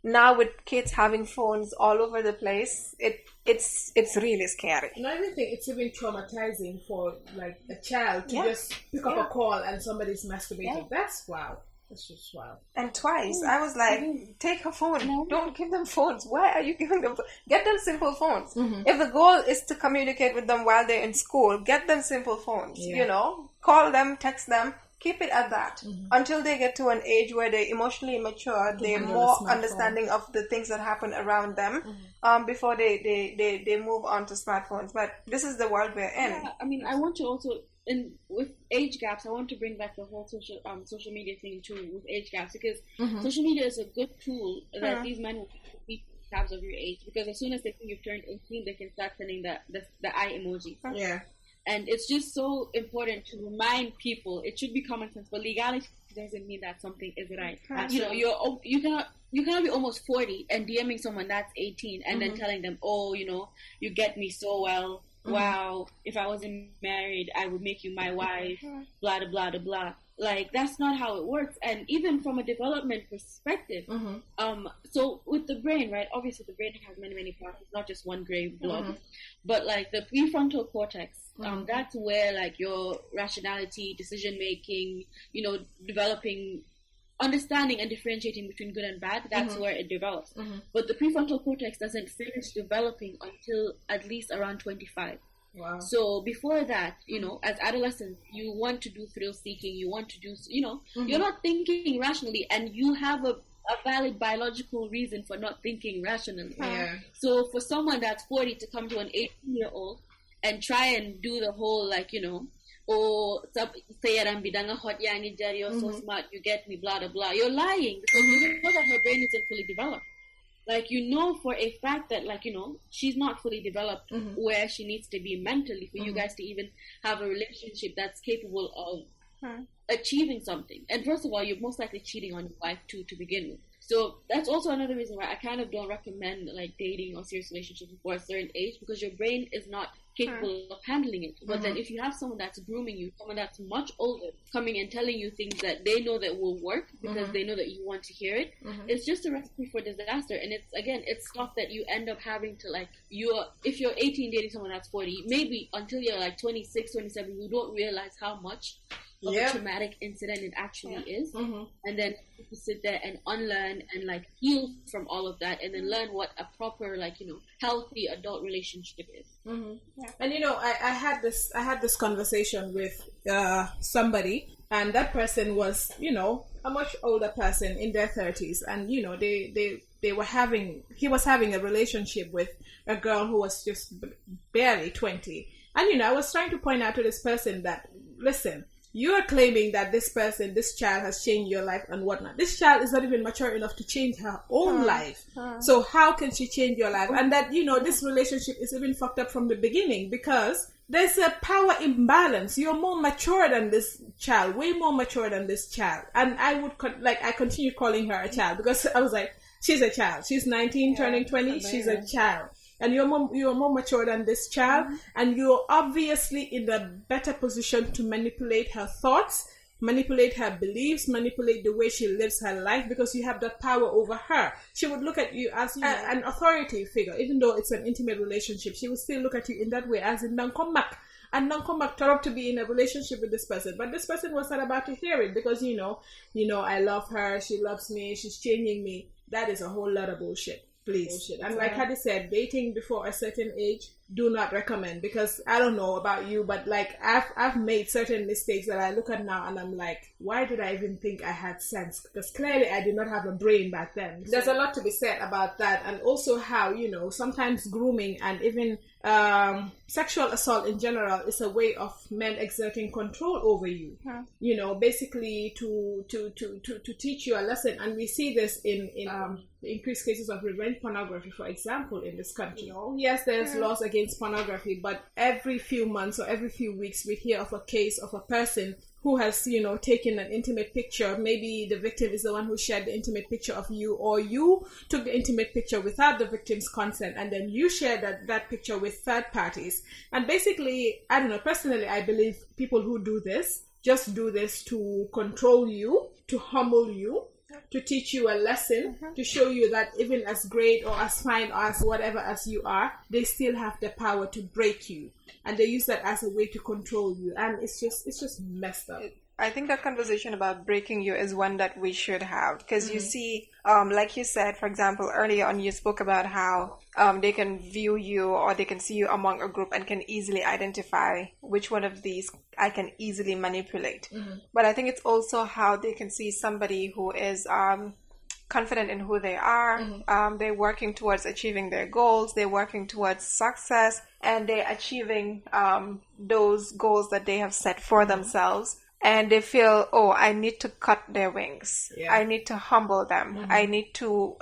now with kids having phones all over the place, it's really scary. And I even think it's even traumatizing for like a child to just pick up a call and somebody's masturbating. That's wow. That's just wow. And twice I was like, take her phone. Don't give them phones. Why are you giving them? Get them simple phones. If the goal is to communicate with them while they're in school, get them simple phones. Call them, text them. Keep it at that until they get to an age where they're emotionally mature, they're more understanding of the things that happen around them before they move on to smartphones. But this is the world we're in. Yeah, I mean, I want to also, with age gaps, I want to bring back the whole social media thing too with age gaps, because social media is a good tool that these men will keep tabs of your age, because as soon as they think you've turned 18, they can start sending the eye emoji. Yeah. And it's just so important to remind people. It should be common sense, but legality doesn't mean that something is right. You cannot be almost 40 and DMing someone that's 18 and then telling them, oh, you get me so well. Wow, if I wasn't married, I would make you my wife. Blah blah blah blah. Like, that's not how it works. And even from a development perspective, so with the brain, right? Obviously, the brain has many parts. It's not just one gray blob. But like the prefrontal cortex, that's where like your rationality, decision making, developing, understanding and differentiating between good and bad, that's where it develops. But the prefrontal cortex doesn't finish developing until at least around 25. Wow. So before that, as adolescents, you want to do thrill seeking, you want to do, you're not thinking rationally, and you have a valid biological reason for not thinking rationally. Yeah. So for someone that's 40 to come to an 18-year-old and try and do the whole, you're so smart, you get me, blah, blah, blah. You're lying, because you know that her brain isn't fully developed. Like, for a fact that, she's not fully developed where she needs to be mentally for you guys to even have a relationship that's capable of achieving something. And first of all, you're most likely cheating on your wife, too, to begin with. So that's also another reason why I kind of don't recommend, dating or serious relationships before a certain age, because your brain is not capable of handling it. But then if you have someone that's grooming you, someone that's much older, coming and telling you things that they know that will work because they know that you want to hear it, it's just a recipe for disaster. And it's stuff that you end up having to, if you're 18 dating someone that's 40, maybe until you're 26, 27, you don't realize how much of a traumatic incident it actually is. And then you sit there and unlearn and heal from all of that, and then learn what a proper healthy adult relationship is. And I had this conversation with somebody, and that person was a much older person in their 30s, and he was having a relationship with a girl who was just barely 20. And I was trying to point out to this person that, listen, you are claiming that this child has changed your life and whatnot. This child is not even mature enough to change her own life. So how can she change your life? And that, this relationship is even fucked up from the beginning, because there's a power imbalance. You're more mature than this child, way more mature than this child. And I would, I continued calling her a child, because I was like, she's a child. She's 19, turning 20. She's a child. And you're more mature than this child, and you're obviously in a better position to manipulate her thoughts, manipulate her beliefs, manipulate the way she lives her life, because you have that power over her. She would look at you as an authority figure, even though it's an intimate relationship. She would still look at you in that way, as in, come back. And come back, turn up to be in a relationship with this person. But this person was not about to hear it, because, I love her, she loves me, she's changing me. That is a whole lot of bullshit. Please. And like Hadi said, dating before a certain age do not recommend, because I don't know about you, but like I've made certain mistakes that I look at now and I'm like, why did I even think I had sense? Because clearly I did not have a brain back then. There's a lot to be said about that, and also how, you know, sometimes grooming and even sexual assault in general is a way of men exerting control over you. You know, basically to teach you a lesson, and we see this in increased cases of revenge pornography, for example, in this country. You know, yes, there's laws against pornography, but every few months or every few weeks we hear of a case of a person who has, you know, taken an intimate picture. Maybe the victim is the one who shared the intimate picture of you, or you took the intimate picture without the victim's consent, and then you shared that picture with third parties. And basically, I don't know, personally, I believe people who do this just do this to control you, to humble you, to teach you a lesson, to show you that even as great or as fine or as whatever as you are, they still have the power to break you, and they use that as a way to control you, and it's just messed up. I think that conversation about breaking you is one that we should have, because you see, like you said, for example, earlier on you spoke about how they can view you or they can see you among a group and can easily identify which one of these I can easily manipulate. But I think it's also how they can see somebody who is confident in who they are. They're working towards achieving their goals. They're working towards success, and they're achieving those goals that they have set for themselves. And they feel, oh, I need to cut their wings. I need to humble them. I need to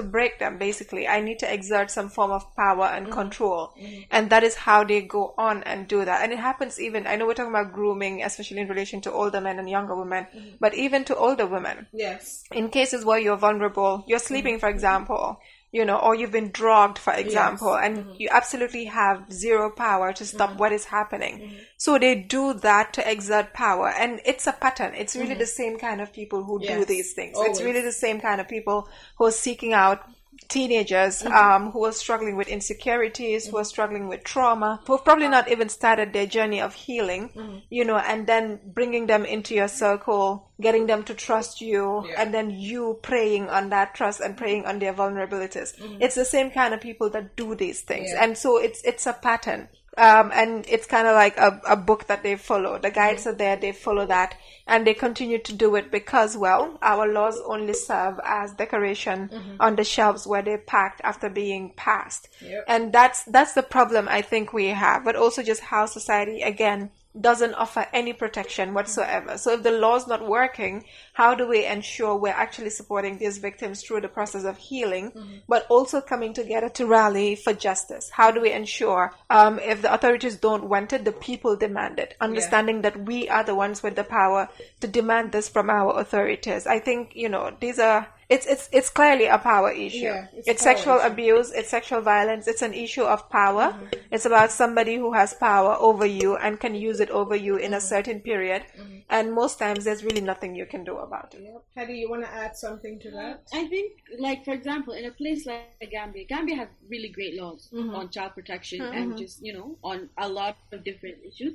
break them, basically. I need to exert some form of power and control. And that is how they go on and do that. And it happens even, I know we're talking about grooming, especially in relation to older men and younger women, but even to older women. Yes. In cases where you're vulnerable, you're sleeping, for example, you know, or you've been drugged, for example, and you absolutely have zero power to stop what is happening. So they do that to exert power, and it's a pattern. It's really the same kind of people who do these things. Always. It's really the same kind of people who are seeking out teenagers who are struggling with insecurities, who are struggling with trauma, who have probably not even started their journey of healing, you know, and then bringing them into your circle, getting them to trust you, and then you preying on that trust and preying on their vulnerabilities. It's the same kind of people that do these things. And so it's a pattern. And it's kind of like a book that they follow. The guides are there, they follow that, and they continue to do it because, well, our laws only serve as decoration on the shelves where they're packed after being passed. And that's the problem I think we have, but also just how society, again, doesn't offer any protection whatsoever. So if the law's not working, how do we ensure we're actually supporting these victims through the process of healing, but also coming together to rally for justice? How do we ensure if the authorities don't want it, the people demand it, understanding that we are the ones with the power to demand this from our authorities? I think, you know, these are it's clearly a power issue. It's sexual abuse, it's sexual violence, it's an issue of power. It's about somebody who has power over you and can use it over you in a certain period. And most times there's really nothing you can do about it. Hedy, you want to add something to that? I think, like, for example, in a place like Gambia has really great laws on child protection and just, you know, on a lot of different issues.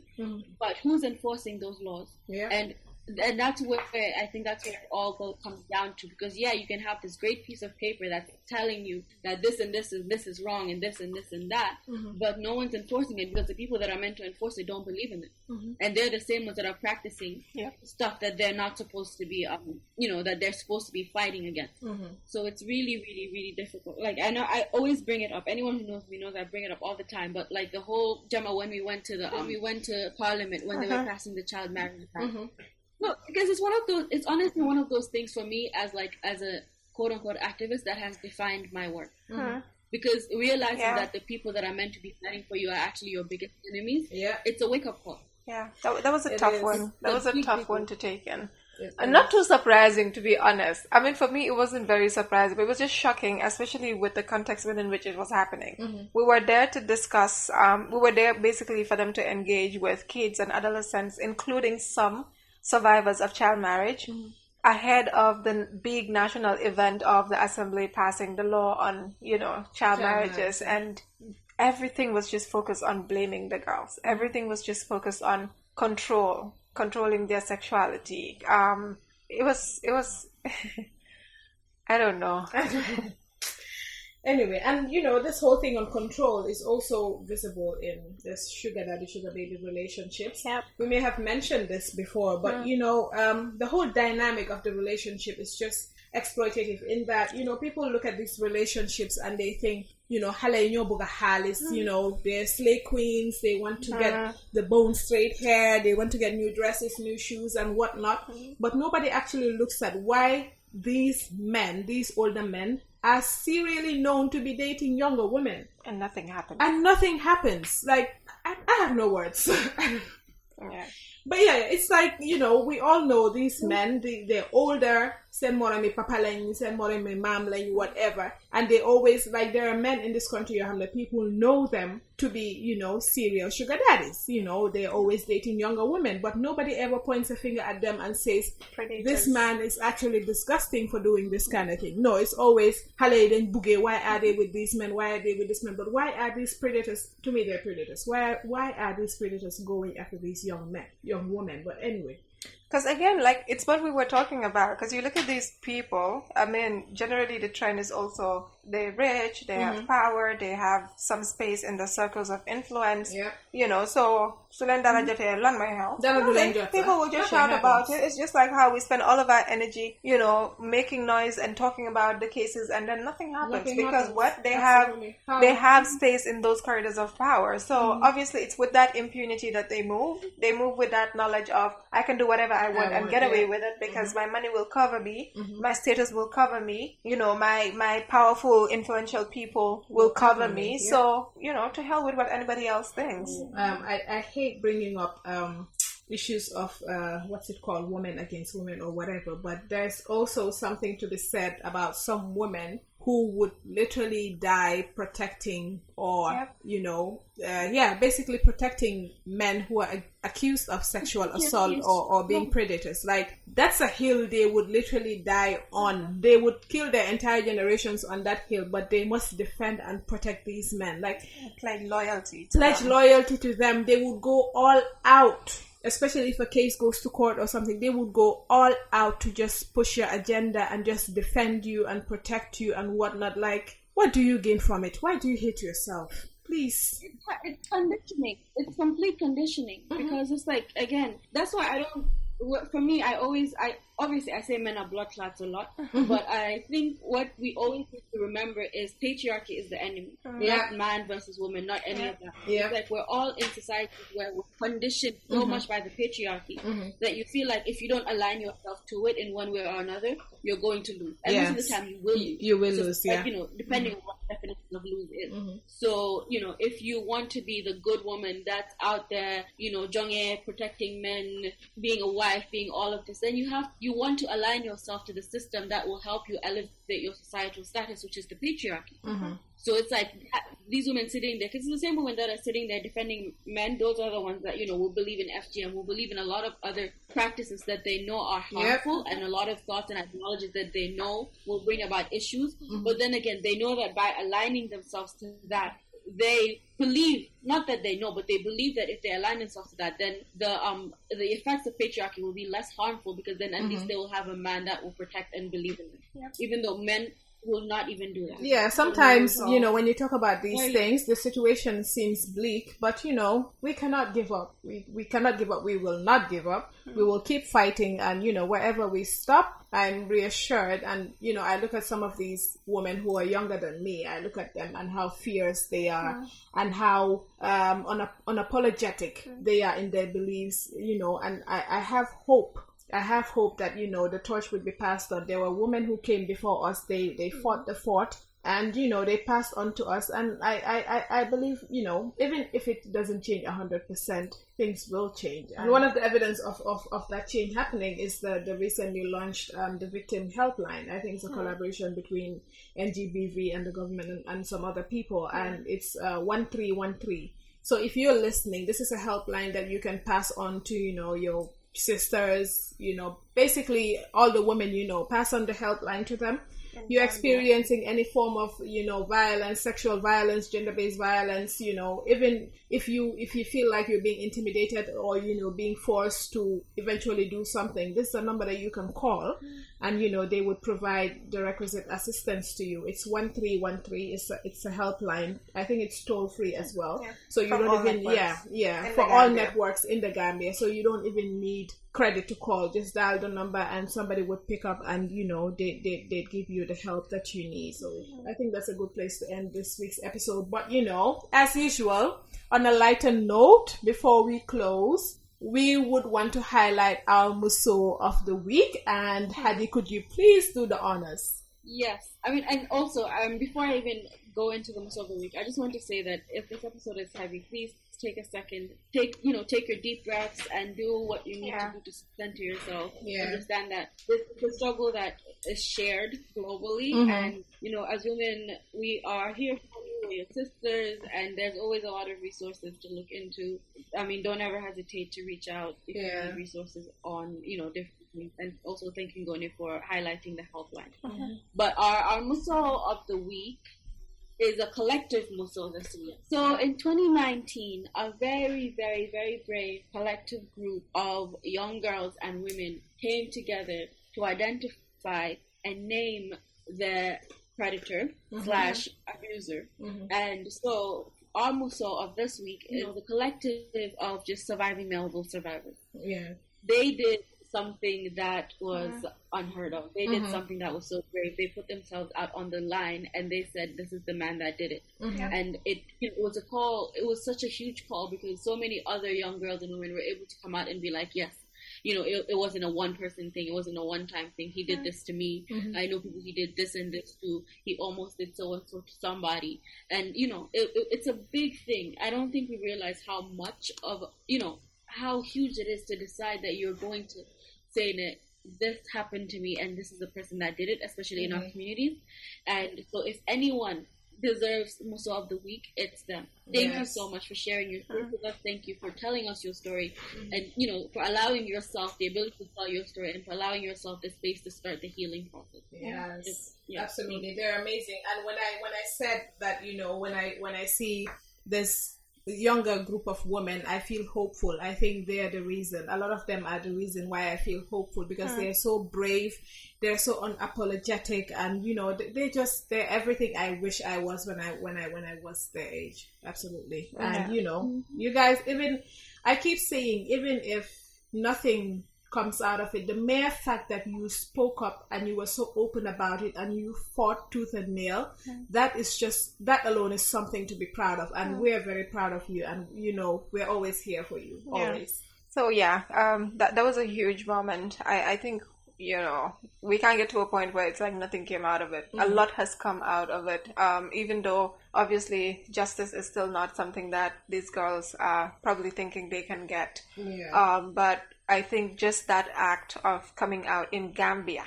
But who's enforcing those laws? And that's where I think that's where it all comes down to, because you can have this great piece of paper that's telling you that this and this is wrong and this and this and that, but no one's enforcing it because the people that are meant to enforce it don't believe in it, and they're the same ones that are practicing stuff that they're not supposed to be, you know, that they're supposed to be fighting against. So it's really, really, really difficult. Like, I know I always bring it up. Anyone who knows me knows I bring it up all the time. But like the whole Gemma, when we went to Parliament when they were passing the Child Marriage Act. No, because it's one of those. It's honestly one of those things for me as a quote unquote activist that has defined my work. Because realizing that the people that are meant to be fighting for you are actually your biggest enemies. It's a wake up call. That was a tough one. That was a tough one to take in. And not too surprising, to be honest. I mean, for me, it wasn't very surprising, but it was just shocking, especially with the context within which it was happening. We were there to discuss. We were there basically for them to engage with kids and adolescents, including some survivors of child marriage, ahead of the big national event of the Assembly passing the law on, you know, child marriages. And everything was just focused on blaming the girls. Everything was just focused on controlling their sexuality. It was I don't know. Anyway, and this whole thing on control is also visible in this sugar daddy, sugar baby relationships. Yep. We may have mentioned this before, but the whole dynamic of the relationship is just exploitative in that, people look at these relationships and they think, hale nyo buga halis, they're slay queens, they want to get the bone straight hair, they want to get new dresses, new shoes and whatnot. But nobody actually looks at why these men, these older men, are serially known to be dating younger women. And nothing happens. Like, I have no words. Yeah. But yeah, it's like, we all know these men, they're older, send more me papa lang, send more me mom lang, whatever. And they always, like, there are men in this country, that people know them to be, serial sugar daddies. They're always dating younger women, but nobody ever points a finger at them and says, this man is actually disgusting for doing this kind of thing. No, it's always, Hale Buge, why are they with these men? Why are they with this man? But why are these predators, to me they're predators, why are these predators going after these young women? But anyway. Because again, like, it's what we were talking about. Because you look at these people, I mean, generally the trend is also they're rich, they have power, they have some space in the circles of influence. Yeah. So people will just shout about it. It's just like how we spend all of our energy, making noise and talking about the cases, and then nothing happens because what they have space in those corridors of power. So obviously, it's with that impunity that they move. They move with that knowledge of I can do whatever I want and get away with it because my money will cover me, my status will cover me. My powerful, influential people will cover me. Yeah. So to hell with what anybody else thinks. I hate bringing up issues of what's it called, women against women or whatever, but there's also something to be said about some women who would literally die protecting or basically protecting men who are accused of sexual assault or being predators. Like, that's a hill they would literally die on. They would kill their entire generations on that hill, but they must defend and protect these men. Like, pledge loyalty to them. They would go all out. Especially if a case goes to court or something, they would go all out to just push your agenda and just defend you and protect you and whatnot. Like, what do you gain from it? Why do you hate yourself? Please. It's conditioning. It's complete conditioning. Because it's like, again, that's why I don't, for me, obviously I say men are blood clots a lot, but I think what we always need to remember is patriarchy is the enemy. Not man versus woman, not any of that. Yeah. It's like we're all in societies where we're conditioned so much by the patriarchy that you feel like if you don't align yourself to it in one way or another, you're going to lose. And most of the time you will lose. You will lose, like, depending on what the definition of lose is. So, if you want to be the good woman that's out there, jonge, protecting men, being a wife, being all of this, then you want to align yourself to the system that will help you elevate your societal status, which is the patriarchy. So it's like these women sitting there, because it's the same women that are sitting there defending men. Those are the ones that, will believe in FGM, will believe in a lot of other practices that they know are harmful, and a lot of thoughts and ideologies that they know will bring about issues. But then again, they know that by aligning themselves to that, they believe, not that they know, but they believe that if they align themselves to that, then the effects of patriarchy will be less harmful, because then at least they will have a man that will protect and believe in them. Even though men will not even do that. Yeah, sometimes, when you talk about these things, the situation seems bleak, but, we cannot give up. We cannot give up. We will not give up. We will keep fighting, and, wherever we stop, I'm reassured. And, I look at some of these women who are younger than me. I look at them and how fierce they are, and how unapologetic they are in their beliefs, and I have hope. I have hope that, the torch would be passed on. There were women who came before us. They fought the fort, and, they passed on to us. And I believe, even if it doesn't change 100%, things will change. And one of the evidence of that change happening is the recently launched the Victim Helpline. I think it's a collaboration between NGBV and the government and some other people. And it's 1313. So if you're listening, this is a helpline that you can pass on to, your sisters, basically all the women you know, pass on the helpline to them. You're experiencing any form of, you know, violence, sexual violence, gender-based violence, you know, even if you feel like you're being intimidated or, you know, being forced to eventually do something, this is a number that you can call, and, you know, they would provide the requisite assistance to you. It's 1313. It's a helpline. I think it's toll free as well. Yeah. So you don't even for all networks in the Gambia. So you don't even need credit to call. Just dial the number and somebody would pick up, and, you know, they'd give you the help that you need. So I think that's a good place to end this week's episode. But, you know, as usual, on a lighter note, before we close, we would want to highlight our Musso of the week. And Hadi, could you please do the honors? Yes. I mean, and also, before I even go into the Musso of the week, I just want to say that if this episode is heavy, please take a second, take your deep breaths and do what you need to do to center yourself. Understand that the struggle that is shared globally, and, you know, as women, we are here for you, we're your sisters, and there's always a lot of resources to look into. I mean, don't ever hesitate to reach out if you need resources on, you know, different things. And also thank you, Goni, for highlighting the helpline. But our Musso of the week is a collective Musso this year. So in 2019, a very, very, very brave collective group of young girls and women came together to identify and name the predator slash abuser. And so our Musso of this week is the collective of just surviving Melville survivors. They did something that was unheard of. They did something that was so brave. They put themselves out on the line and they said, this is the man that did it. And it was a call. It was such a huge call because so many other young girls and women were able to come out and be like, yes, you know, it wasn't a one person thing. It wasn't a one time thing. He did this to me. I know people he did this and this to. He almost did so and so to somebody. And, you know, it's a big thing. I don't think we realize how much of, you know, how huge it is to decide that you're going to say that this happened to me and this is the person that did it, especially in our communities. And so if anyone deserves Musso of the week, it's them. Thank you so much for sharing your story with us. Thank you for telling us your story, and, you know, for allowing yourself the ability to tell your story and for allowing yourself the space to start the healing process. Absolutely, they're amazing. And when I said that, you know, when I see this younger group of women, I feel hopeful. I think they're the reason. A lot of them are the reason why I feel hopeful, because they're so brave, they're so unapologetic, and, you know, they're everything I wish I was when I was their age. Absolutely. And, you know, you guys, even I keep saying, even if nothing comes out of it, the mere fact that you spoke up and you were so open about it and you fought tooth and nail, that alone is something to be proud of, and we're very proud of you, and, you know, we're always here for you, always. So that was a huge moment. I think, you know, we can't get to a point where it's like nothing came out of it. A lot has come out of it, even though obviously justice is still not something that these girls are probably thinking they can get. But I think just that act of coming out in Gambia,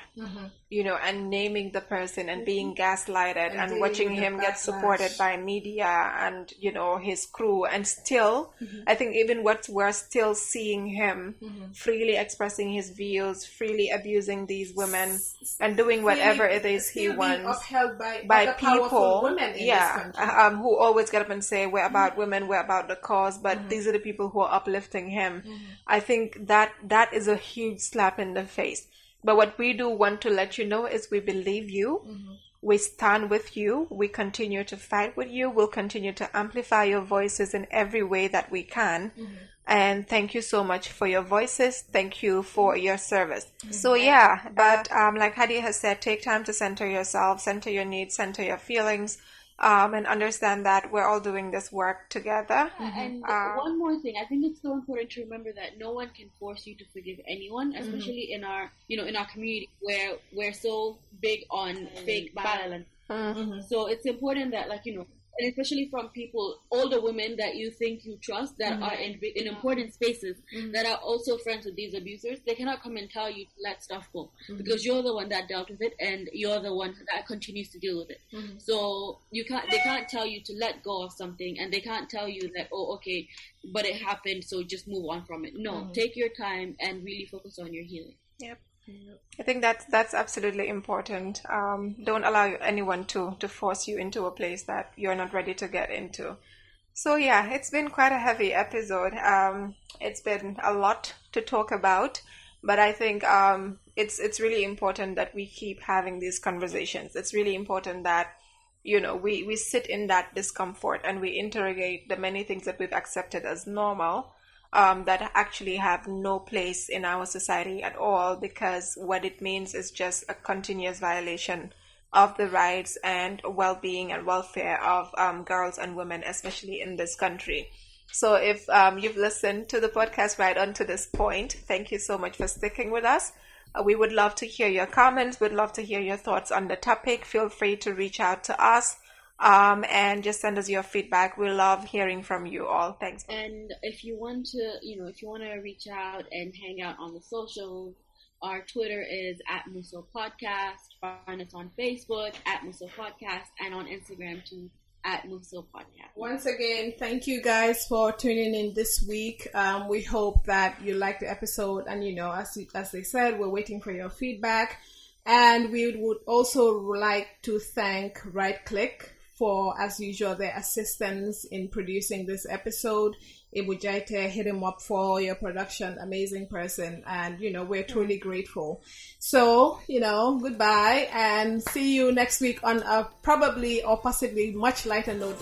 you know, and naming the person and being gaslighted and watching him get supported by media and, you know, his crew, and still, I think even we're still seeing him freely expressing his views, freely abusing these women and doing whatever it is he wants by people, women in this country. Who always get up and say, we're about women, we're about the cause, but these are the people who are uplifting him. I think that is a huge slap in the face. But what we do want to let you know is we believe you. We stand with you. We continue to fight with you. We'll continue to amplify your voices in every way that we can. And thank you so much for your voices. Thank you for your service. So but like Hadi has said, take time to center yourself, center your needs, center your feelings. And understand that we're all doing this work together. And one more thing, I think it's so important to remember that no one can force you to forgive anyone, especially in our, you know, in our community where we're so big on fake violence. So it's important that, like, you know, and especially from people, older women that you think you trust, that are in important spaces, that are also friends with these abusers, they cannot come and tell you to let stuff go, because you're the one that dealt with it and you're the one that continues to deal with it. So they can't tell you to let go of something, and they can't tell you that, oh, okay, but it happened, so just move on from it. No, take your time and really focus on your healing. I think that's absolutely important. Don't allow anyone to force you into a place that you're not ready to get into. So yeah, it's been quite a heavy episode. It's been a lot to talk about, but I think it's really important that we keep having these conversations. It's really important that we sit in that discomfort and we interrogate the many things that we've accepted as normal, that actually have no place in our society at all, because what it means is just a continuous violation of the rights and well-being and welfare of girls and women, especially in this country. So if you've listened to the podcast right on to this point, thank you so much for sticking with us. We would love to hear your comments. We'd love to hear your thoughts on the topic. Feel free to reach out to us and just send us your feedback. We love hearing from you all. Thanks. And if you want to reach out and hang out on the socials, our Twitter is @Musso Podcast. Find us on Facebook @Musso Podcast, and on Instagram too @Musso Podcast. Once again, thank you guys for tuning in this week. We hope that you liked the episode, and as they said, we're waiting for your feedback. And we would also like to thank Right Click for, as usual, their assistance in producing this episode. Ibujaite, hit him up for your production. Amazing person. And, we're truly grateful. So, goodbye and see you next week on a probably or possibly much lighter note.